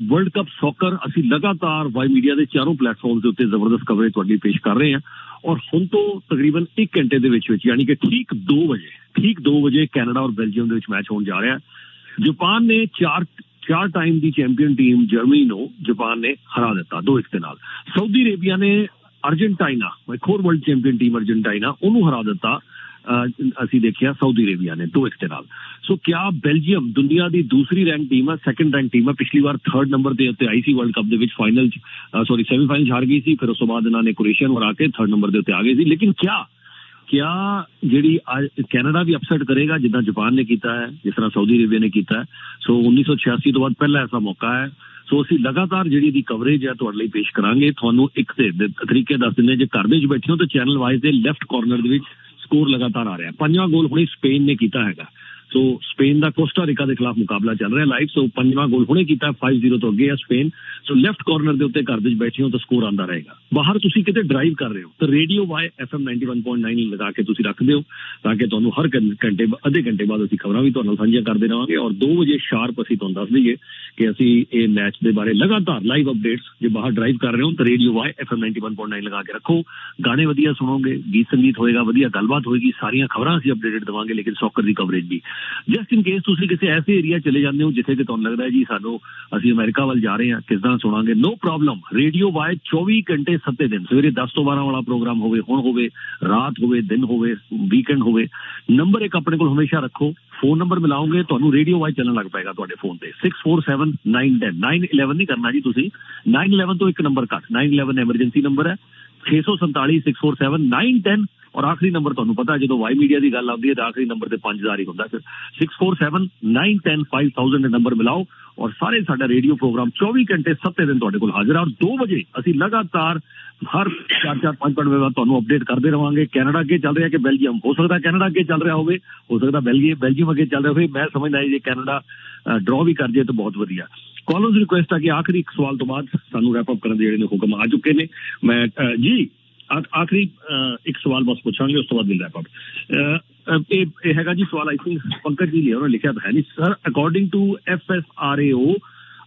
ਵਰਲਡ ਕੱਪ ਸੌਕਰ ਅਸੀਂ ਲਗਾਤਾਰ ਵਾਈ ਮੀਡੀਆ ਦੇ ਚਾਰੋਂ ਪਲੇਟਫਾਰਮ ਦੇ ਉੱਤੇ ਜ਼ਬਰਦਸਤ ਕਵਰੇਜ ਤੁਹਾਡੀ ਪੇਸ਼ ਕਰ ਰਹੇ ਹਾਂ। ਔਰ ਹੁਣ ਤੋਂ ਤਕਰੀਬਨ 1 ਘੰਟੇ ਦੇ ਵਿੱਚ ਯਾਨੀ ਕਿ ਠੀਕ 2 ਵਜੇ ਕੈਨੇਡਾ ਔਰ ਬੈਲਜੀਅਮ ਦੇ ਵਿੱਚ ਮੈਚ ਹੋਣ ਜਾ ਰਿਹਾ। ਜਾਪਾਨ ਨੇ ਚਾਰ ਟਾਈਮ ਦੀ ਚੈਂਪੀਅਨ ਟੀਮ ਜਰਮਨੀ ਨੂੰ ਜਾਪਾਨ ਨੇ ਹਰਾ ਦਿੱਤਾ 2-1 ਦੇ ਨਾਲ। ਸਾਊਦੀ ਅਰੇਬੀਆ ਨੇ ਅਰਜਨਟਾਈਨਾ, ਇੱਕ ਹੋਰ ਵਰਲਡ ਚੈਂਪੀਅਨ ਟੀਮ ਅਰਜਨਟਾਈਨਾ, ਉਹਨੂੰ ਹਰਾ ਦਿੱਤਾ ਅਸੀਂ ਦੇਖਿਆ ਸਾਊਦੀ ਅਰੇਬੀਆ ਨੇ 2-1 ਦੇ ਨਾਲ। ਸੋ ਕਿਆ ਬੈਲਜੀਅਮ ਦੁਨੀਆ ਦੀ ਦੂਸਰੀ ਰੈਂਕ ਟੀਮ ਹੈ, ਸੈਕੰਡ ਰੈਂਕ ਟੀਮ ਹੈ। ਪਿਛਲੀ ਵਾਰ 3rd ਨੰਬਰ ਦੇ ਉੱਤੇ ਆਈ ਸੀ ਵਰਲਡ ਕੱਪ ਦੇ ਵਿੱਚ, ਸੈਮੀਫਾਈਨਲ ਹਾਰ ਗਈ ਸੀ, ਫਿਰ ਉਸ ਤੋਂ ਬਾਅਦ ਇਹਨਾਂ ਨੇ ਕ੍ਰੋਏਸ਼ੀਆ ਨੂੰ ਹਰਾ ਕੇ 3rd ਨੰਬਰ ਦੇ ਉੱਤੇ ਆ ਗਏ ਸੀ। ਲੇਕਿਨ ਕਿਆ ਜਿਹੜੀ ਕੈਨੇਡਾ ਵੀ ਅਪਸੈਟ ਕਰੇਗਾ ਜਿੱਦਾਂ ਜਾਪਾਨ ਨੇ ਕੀਤਾ ਹੈ, ਜਿਸ ਤਰ੍ਹਾਂ ਸਾਊਦੀ ਅਰੇਬੀਆ ਨੇ ਕੀਤਾ ਹੈ। ਸੋ 1986 ਤੋਂ ਬਾਅਦ ਪਹਿਲਾ ਐਸਾ ਮੌਕਾ ਹੈ। ਸੋ ਅਸੀਂ ਲਗਾਤਾਰ ਜਿਹੜੀ ਦੀ ਕਵਰੇਜ ਹੈ ਤੁਹਾਡੇ ਲਈ ਪੇਸ਼ ਕਰਾਂਗੇ। ਤੁਹਾਨੂੰ ਇੱਕ ਤਰੀਕੇ ਦੱਸ ਦਿੰਦੇ, ਜੇ ਘਰ ਦੇ ਵਿੱਚ ਬੈਠੇ ਹੋ ਤਾਂ ਚੈਨਲ ਵਾਈਜ਼ ਦੇ ਲੈਫਟ ਕਾਰਨਰ ਦੇ ਵਿੱਚ ਸਕੋਰ ਲਗਾਤਾਰ ਆ ਰਿਹਾ। 5ਵਾਂ ਗੋਲ ਹੁਣੇ ਸਪੇਨ ਨੇ ਕੀਤਾ ਹੈਗਾ। ਸੋ ਸਪੇਨ ਦਾ ਕੋਸਟਾ ਰੀਕਾ ਦੇ ਖਿਲਾਫ ਮੁਕਾਬਲਾ ਚੱਲ ਰਿਹਾ ਲਾਈਵ। ਸੋ 5ਵਾਂ ਗੋਲ ਹੁਣੇ ਕੀਤਾ, 5-0 ਤੋਂ ਅੱਗੇ ਹੈ ਸਪੇਨ। ਸੋ ਲੈਫਟ ਕਾਰਨਰ ਦੇ ਉੱਤੇ ਘਰ ਦੇ ਵਿੱਚ ਬੈਠੇ ਹੋ ਤਾਂ ਸਕੋਰ ਆਉਂਦਾ ਰਹੇਗਾ। ਬਾਹਰ ਤੁਸੀਂ ਕਿਤੇ ਡਰਾਈਵ ਕਰ ਰਹੇ ਹੋ ਤਾਂ ਰੇਡੀਓ ਵਾਈ FM 91.9 ਲਗਾ ਕੇ ਤੁਸੀਂ ਰੱਖਦੇ ਹੋ, ਤਾਂ ਕਿ ਤੁਹਾਨੂੰ ਹਰ ਘੰਟੇ ਅੱਧੇ ਘੰਟੇ ਬਾਅਦ ਅਸੀਂ ਖਬਰਾਂ ਵੀ ਤੁਹਾਨੂੰ ਸਾਂਝੀਆਂ ਕਰਦੇ ਰਹਾਂਗੇ। ਔਰ 2 ਵਜੇ ਸ਼ਾਰਪ ਅਸੀਂ ਤੁਹਾਨੂੰ ਦੱਸ ਦਈਏ ਕਿ ਅਸੀਂ ਇਹ ਮੈਚ ਦੇ ਬਾਰੇ ਲਗਾਤਾਰ ਲਾਈਵ ਅਪਡੇਟਸ, ਜੇ ਬਾਹਰ ਡਰਾਈਵ ਕਰ ਰਹੇ ਹੋ ਤਾਂ ਰੇਡੀਓ ਵਾਈ FM 91.9 ਲਗਾ ਕੇ ਰੱਖੋ। ਗਾਣੇ ਵਧੀਆ ਸੁਣੋਗੇ, ਗੀਤ ਸੰਗੀਤ ਹੋਏਗਾ, ਵਧੀਆ ਗੱਲਬਾਤ ਹੋਏਗੀ, ਸਾਰੀਆਂ ਖਬਰਾਂ ਅਸੀਂ ਅਪਡੇਟਡ ਦੇਵਾਂਗੇ, ਲੇਕਿਨ ਸੌਕਰ ਦੀ ਕਵਰੇਜ ਵੀ। ਜਸਟ ਇਨ ਕੇਸ ਤੁਸੀਂ ਕਿਸੇ ਐਸੇ ਏਰੀਆ ਚਲੇ ਜਾਂਦੇ ਹੋ ਜਿੱਥੇ ਕਿ ਤੁਹਾਨੂੰ ਲੱਗਦਾ ਹੈ ਜੀ ਅਸੀਂ ਅਮਰੀਕਾ ਵੱਲ ਜਾ ਰਹੇ ਹਾਂ, ਕਿੱਦਾਂ ਸੁਣਾਂਗੇ, ਨੋ ਪ੍ਰੋਬਲਮ। ਰੇਡੀਓ ਵਾਈ 24 ਘੰਟੇ 7 ਦਿਨ, ਸਵੇਰੇ 10 ਤੋਂ 12 ਵਾਲਾ ਪ੍ਰੋਗਰਾਮ ਹੋਵੇ, ਹੁਣ ਹੋਵੇ, ਰਾਤ ਹੋਵੇ, ਦਿਨ ਹੋਵੇ, ਵੀਕਐਂਡ ਹੋਵੇ, ਨੰਬਰ ਇੱਕ ਆਪਣੇ ਕੋਲ ਹਮੇਸ਼ਾ ਰੱਖੋ। ਫੋਨ ਨੰਬਰ ਮਿਲਾਓਗੇ ਤੁਹਾਨੂੰ ਰੇਡੀਓ ਵਾਈ ਚੱਲਣ ਲੱਗ ਪਏਗਾ ਤੁਹਾਡੇ ਫੋਨ ਤੇ। 647-910 911 ਨਹੀਂ ਕਰਨਾ ਜੀ ਤੁਸੀਂ, 911 ਤੋਂ ਇੱਕ ਨੰਬਰ ਘੱਟ, 911 ਐਮਰਜੈਂਸੀ ਨੰਬਰ ਹੈ। 647-647-910 ਔਰ ਆਖਰੀ ਨੰਬਰ ਤੁਹਾਨੂੰ ਪਤਾ ਜਦੋਂ ਵਾਈ ਮੀਡੀਆ ਦੀ ਗੱਲ ਆਉਂਦੀ ਹੈ ਤਾਂ ਆਖਰੀ ਨੰਬਰ ਤੇ 5000 ਹੀ ਹੁੰਦਾ। ਫਿਰ 647-910-5000 ਨੰਬਰ ਮਿਲਾਓ ਔਰ ਸਾਰੇ ਸਾਡਾ ਰੇਡੀਓ ਪ੍ਰੋਗਰਾਮ 24 ਘੰਟੇ 7 ਦਿਨ ਤੁਹਾਡੇ ਕੋਲ ਹਾਜ਼ਰ ਹੈ। ਔਰ 2 ਵਜੇ ਅਸੀਂ ਲਗਾਤਾਰ ਹਰ 4-5 ਮਿੰਟ ਬਾਅਦ ਤੁਹਾਨੂੰ ਅਪਡੇਟ ਕਰਦੇ ਰਹਾਂਗੇ। ਕੈਨੇਡਾ ਅੱਗੇ ਚੱਲ ਰਿਹਾ ਕਿ ਬੈਲਜੀਅਮ, ਹੋ ਸਕਦਾ ਕੈਨੇਡਾ ਅੱਗੇ ਚੱਲ ਰਿਹਾ ਹੋਵੇ, ਹੋ ਸਕਦਾ ਬੈਲਜੀਅਮ ਅੱਗੇ ਚੱਲ ਰਿਹਾ ਹੋਵੇ। ਮੈਂ ਸਮਝਦਾ ਜੇ ਕੈਨੇਡਾ ਡਰਾ ਵੀ ਕਰ ਜਾਏ ਤਾਂ ਬਹੁਤ ਵਧੀਆ। ਕਾਲਰਸ ਰਿਕੁਐਸਟ ਆ ਕਿ ਆਖਰੀ ਇੱਕ ਸਵਾਲ ਤੋਂ ਬਾਅਦ ਸਾਨੂੰ ਰੈਪ ਅਪ ਕਰਨ ਦੇ ਜਿਹੜੇ ਨੇ ਹੁਕਮ ਆ ਚੁੱਕੇ ਨੇ। ਮੈਂ ਜੀ ਆਖਰੀ ਇੱਕ ਸਵਾਲ ਬਸ ਪੁੱਛਾਂਗੇ, ਉਸ ਤੋਂ ਬਾਅਦ ਰੈਪ ਅਪ। ਇਹ ਹੈਗਾ ਜੀ ਸਵਾਲ, ਆਈ ਥਿੰਕ ਪੰਕਜ ਜੀ ਲਿਆ, ਉਹਨਾਂ ਲਿਖਿਆ ਤਾਂ ਹੈ ਨਹੀਂ sir. According to FSRAO,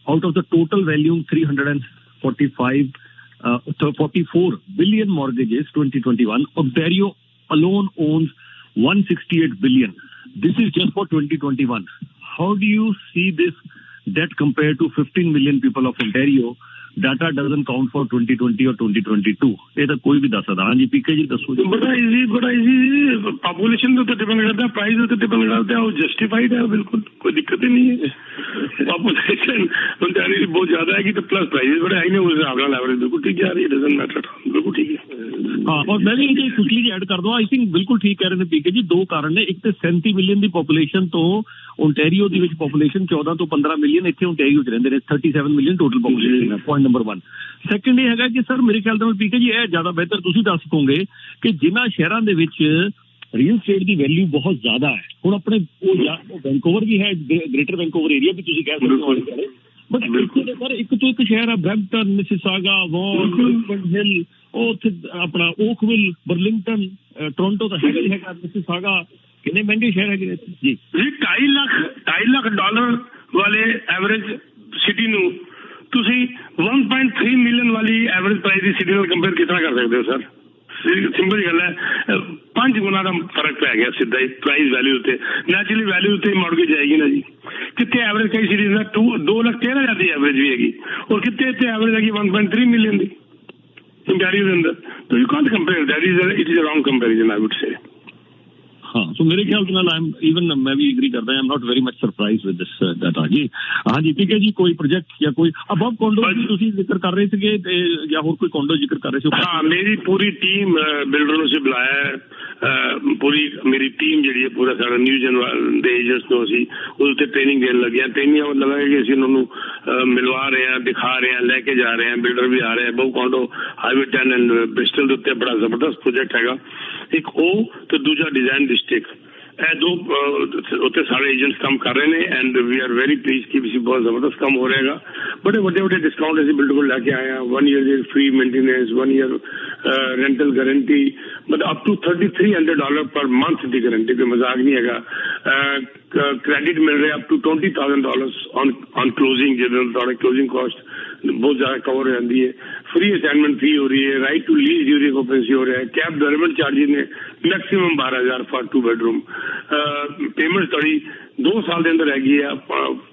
out of the total value 344 billion mortgages 2021, Ontario alone owns 168 billion. This is just for 2021. How do you see this debt compared to 15 million people of Ontario data doesn't count for 2020 और 2022 ये तो कोई भी दस सकता। हाँ जी पीके जी दसो जी। बड़ा इजी पॉपुलेशन के ऊपर डिपेंड करता है, प्राइस के ऊपर डिपेंड करता है, वो जस्टिफाइड है, बिल्कुल कोई दिक्कत ही नहीं है। पॉपुलेशन ओंटारियो बहुत ज्यादा है कि तो प्लस प्राइस बड़े हाई ने उस हिसाब से एवरेज बिल्कुल ठीक है, ये डजंट मैटर, बिल्कुल ठीक है। हाँ और मैं भी ये क्विकली जी ऐड कर दूँ, आई थिंक बिल्कुल ठीक कह रहे हैं पीके जी। दो कारण ने, एक तो 37 मिलियन की पॉपुलेशन तो ओंटारियो ਦੀ ਵਿੱਚ ਪੋਪੂਲੇਸ਼ਨ 14 ਤੋਂ 15 ਮਿਲੀਅਨ ਇੱਥੇ ਓਂਟਾਰੀਓ 'ਚ ਰਹਿੰਦੇ ਨੇ, 37 ਮਿਲੀਅਨ ਟੋਟਲ ਪੋਪੂਲੇਸ਼ਨ ਹੈ। Point number 1। ਸੈਕੰਡ ਇਹ ਹੈਗਾ ਕਿ ਸਰ ਮੇਰੇ ਖਿਆਲ ਨਾਲ ਪੀਕੇ ਜੀ ਇਹ ਜ਼ਿਆਦਾ ਬਿਹਤਰ ਤੁਸੀਂ ਦੱਸ ਸਕੋਗੇ ਕਿ ਜਿਨ੍ਹਾਂ ਸ਼ਹਿਰਾਂ ਦੇ ਵਿੱਚ ਰੀਅਲ ਸਟੇਟ ਦੀ ਵੈਲਿਊ ਬਹੁਤ ਜ਼ਿਆਦਾ ਹੈ, ਹੁਣ ਆਪਣੇ ਉਹ ਵੈਨਕੂਵਰ ਵੀ ਹੈ, ਗ੍ਰੇਟਰ ਵੈਨਕੂਵਰ ਏਰੀਆ ਵੀ ਤੁਸੀਂ ਕਹਿ ਸਕਦੇ ਹੋ, ਬਟ ਇੱਥੇ ਦੇ ਸਰ ਇੱਕ ਤੋਂ ਇੱਕ ਸ਼ਹਿਰ ਆ, ਬਰੈਂਪਟਨ, ਮਿਸਿਸਾਗਾ, ਵੌਨ, ਰਿਚਮੰਡ ਹਿੱਲ, ਉਹ ਉੱਥੇ ਆਪਣਾ ਓਕਵਿਲ, ਬਰਲਿੰਗਟਨ, ਟੋਰਾਂਟੋ ਤਾਂ ਹੈਗਾ ਹੀ ਹੈਗਾ, ਮਿਸਿਸਾਗਾ, कितने महंगे शहर है जी? जी $2.5 ਲੱਖ ਵਾਲੇ ਐਵਰੇਜ ਸਿਟੀ ਨੂੰ ਤੁਸੀਂ 1.3 ਮਿਲੀਅਨ ਵਾਲੀ ਐਵਰੇਜ ਪ੍ਰਾਈਸ ਦੀ ਸਿਟੀ ਨਾਲ ਕੰਪੇਅਰ ਕਿਤਨਾ ਕਰ ਸਕਦੇ ਹੋ ਸਰ? ਸਿੰਪਲ ਗੱਲ ਹੈ, 5 ਗੁਣਾ ਦਾ ਫਰਕ ਪੈ ਗਿਆ ਸਿੱਧਾ ਹੀ ਪ੍ਰਾਈਸ ਵੈਲਿਊ ਉੱਤੇ। ਨੈਚੁਰਲੀ ਵੈਲਿਊ ਉੱਤੇ ਮੁੜ ਕੇ ਜਾਏਗੀ ਨਾ ਜੀ। ਕਿੱਥੇ ਐਵਰੇਜ ਕਈ ਸਿਟੀ ਦਾ 2,13,000 ਦੀ ਐਵਰੇਜ ਵੀ ਹੈਗੀ, ਔਰ ਕਿੱਥੇ ਇੱਥੇ ਐਵਰੇਜ ਹੈਗੀ 1.3 ਮਿਲੀਅਨ ਦੀ ਓਂਟਾਰੀਓ ਦੇ ਅੰਦਰ। तो you can't compare, that is it is a wrong comparison I would say। हाँ तो मेरे ख्याल से मैं भी एग्री करता हूँ, I am not very much surprise with this data जी। हाँ जी ठीक है जी। कोई प्रोजेक्ट या कोई अबव कॉन्डो ਤੁਸੀਂ ਜ਼ਿਕਰ ਕਰ ਰਹੇ ਸੀਗੇ ਜਾਂ ਹੋਰ ਕੋਈ ਕੌਂਡੋ ਜ਼ਿਕਰ ਕਰ ਰਹੇ ਸੀ? हाँ मेरी पूरी टीम बिल्डरों से बुलाया है, पूरी मेरी टीम जी है, पूरा सारा न्यूज ਦੇ ਏਜੰਟਸ ਨੂੰ ਅਸੀਂ ਉਹਦੇ ਤੇ ਟ੍ਰੇਨਿੰਗ ਦੇਣ ਲੱਗੇ ਹਾਂ। ਟ੍ਰੇਨਿੰਗ ਮਤਲਬ ਹੈ ਕਿ ਅਸੀਂ ਉਹਨਾਂ ਨੂੰ ਮਿਲਵਾ ਰਹੇ ਹਾਂ, ਦਿਖਾ ਰਹੇ ਹਾਂ, ਲੈ ਕੇ ਜਾ ਰਹੇ ਹਾਂ। ਬਿਲਡਰ ਵੀ ਆ ਰਹੇ ਆ, ਬਹੁ ਕੌਂਡੋ ਹਾਈਵੇ 10 ਐਂਡ ਬ੍ਰਿਸਟਲ ਦੇ ਉੱਤੇ ਬੜਾ ਜ਼ਬਰਦਸਤ ਪ੍ਰੋਜੈਕਟ ਹੈਗਾ, ਇੱਕ ਉਹ ਤੇ ਦੂਜਾ ਡਿਜ਼ਾਈਨ ਡਿਸਟ੍ਰਿਕਟ। ਇਹ ਦੋ ਉੱਤੇ ਸਾਰੇ ਏਜੰਟਸ ਕੰਮ ਕਰ ਰਹੇ ਨੇ and we are very please ਕਿ ਵੀ ਬਹੁਤ ਜ਼ਬਰਦਸਤ ਕੰਮ ਹੋ ਰਿਹਾਗਾ। ਬੜੇ ਵੱਡੇ ਡਿਸਕਾਊਂਟ ਅਸੀਂ ਬਿਲਡਰ ਕੋਲ ਲੈ ਕੇ ਆਏ ਹਾਂ, 1 ਈਅਰ ਦੀ free maintenance, 1 year rental guarantee, ਮਤਲਬ up to $3,300 per month the guarantee, ਕੋਈ ਮਜ਼ਾਕ ਨਹੀਂ ਹੈਗਾ। ਕ੍ਰੈਡਿਟ ਮਿਲ ਰਿਹਾ ਅਪ ਟੂ $20,000 ਔਨ ਕਲੋਜ਼ਿੰਗ, ਜਿਹਦੇ ਨਾਲ ਤੁਹਾਡਾ ਕਲੋਜ਼ਿੰਗ ਕਾਸਟ ਬਹੁਤ ਜ਼ਿਆਦਾ ਕਵਰ ਹੋ ਜਾਂਦੀ ਹੈ। फ्री असाइनमेंट फी हो रही है, right to lease during occupancy हो रहा है, कैप डेवलपमेंट चार्जेस ने मैक्सिमम 12,000 फॉर 2 बेडरूम। पेमेंट थोड़ी 2 साल के अंदर हैगी है,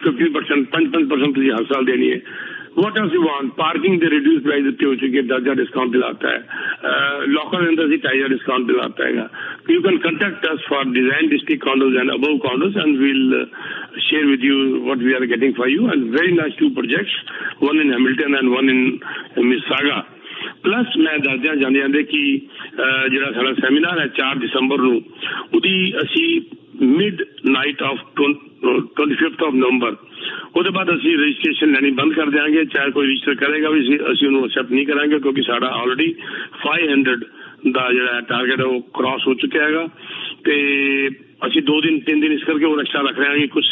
50%, 5% तुझे हर साल देनी है। What else you want? Parking के रिड्यूस प्राइस उत्ते हो चुके, 10,000 डिस्काउंट दिलाता है। लॉकर के अंदर 2,000 डिस्काउंट दिलाता है। You can contact us for design district condos and above condos and we'll share with you what we are getting for you, and very nice 2 projects, one in Hamilton and one in Mississauga। Plus मैं दसदਿਆਂ ਜਾਂਦੇ ਕਿ ਜਿਹੜਾ ਸਾਡਾ seminar ਹੈ 4 ਦਸੰਬਰ ਨੂੰ, ਉਹਦੀ ਅਸੀਂ midnight of 25th of November ਉਹਦੇ ਬਾਅਦ ਅਸੀਂ ਰਜਿਸਟ੍ਰੇਸ਼ਨ ਲੈਣੀ ਬੰਦ ਕਰ ਦਿਆਂਗੇ। ਚਾਹੇ ਕੋਈ ਰਜਿਸਟਰ ਕਰੇਗਾ ਵੀ ਅਸੀਂ ਉਹਨੂੰ ਐਕਸੈਪਟ ਨਹੀਂ ਕਰਾਂਗੇ, ਕਿਉਂਕਿ ਸਾਡਾ ਆਲਰੇਡੀ 500 ਦਾ ਜਿਹੜਾ ਟਾਰਗੇਟ ਹੈ ਉਹ ਕ੍ਰਾਸ ਹੋ ਚੁੱਕਿਆ ਹੈਗਾ। ਤੇ ਅਸੀਂ 2-3 ਦਿਨ ਇਸ ਕਰਕੇ ਹੋਰ ਐਕਸਟਰਾ ਰੱਖ ਰਹੇ ਹਾਂ ਕਿ ਕੁਝ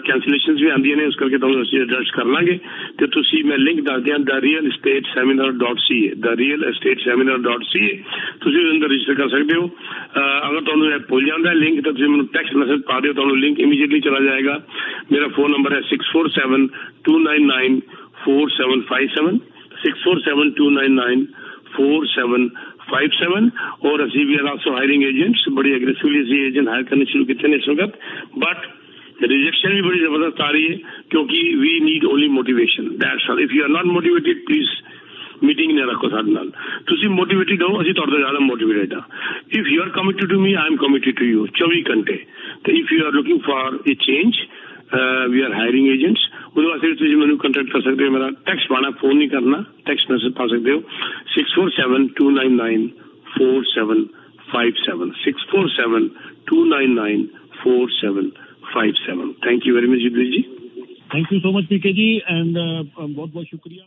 ਕੈਂਸਲੇਸ਼ਨਸ ਵੀ ਆਉਂਦੀਆਂ ਨੇ, ਉਸ ਕਰਕੇ ਤੁਹਾਨੂੰ ਅਸੀਂ ਐਡਜਸਟ ਕਰ ਲਾਂਗੇ। ਤੇ ਤੁਸੀਂ ਮੈਂ ਲਿੰਕ ਦੱਸ ਦਿਆਂ therealestateseminar.ca, therealestateseminar.ca, ਤੁਸੀਂ ਉਹਦੇ ਅੰਦਰ ਰਜਿਸਟਰ ਕਰ ਸਕਦੇ ਹੋ। ਅਗਰ ਤੁਹਾਨੂੰ ਇਹ ਭੁੱਲ ਜਾਂਦਾ ਹੈ ਲਿੰਕ ਤਾਂ ਤੁਸੀਂ ਮੈਨੂੰ ਟੈਕਸਟ ਮੈਸੇਜ ਪਾ ਦਿਓ, ਤੁਹਾਨੂੰ ਲਿੰਕ ਇਮੀਡੀਏਟਲੀ ਚਲਾ ਜਾਏਗਾ। ਮੇਰਾ ਫੋਨ ਨੰਬਰ ਹੈ 647-299-4757, 647-299-4757। और असी we are also hiring agents, बड़ी एग्रेसिवली असी एजेंट हायर करने शुरू किए ने इस वक्त, बट रिजेक्शन भी बड़ी जबरदस्त आ रही है क्योंकि we need only motivation. That's all. If you are not motivated please meeting ना रखो साथ नाल, तुसी मोटिवेटेड हो, असी तुहाडे ज्यादा मोटिवेटेड हां। If you are committed to me, I am committed to you 24 घंटे। तो if you are looking for a change, we are hiring agents. ਉਹਦੇ ਵਾਸਤੇ ਤੁਸੀਂ ਮੈਨੂੰ ਕੰਟੈਕਟ ਕਰ ਸਕਦੇ ਹੋ। ਮੇਰਾ ਟੈਕਸਟ ਪਾਣਾ, ਫੋਨ ਨਹੀਂ ਕਰਨਾ, ਟੈਕਸਟ ਮੈਸੇਜ ਪਾ ਸਕਦੇ ਹੋ 647-299-4757, 647-299-4757। Thank you very much ji. Thank you so much PK ji, and बहुत बहुत शुक्रिया।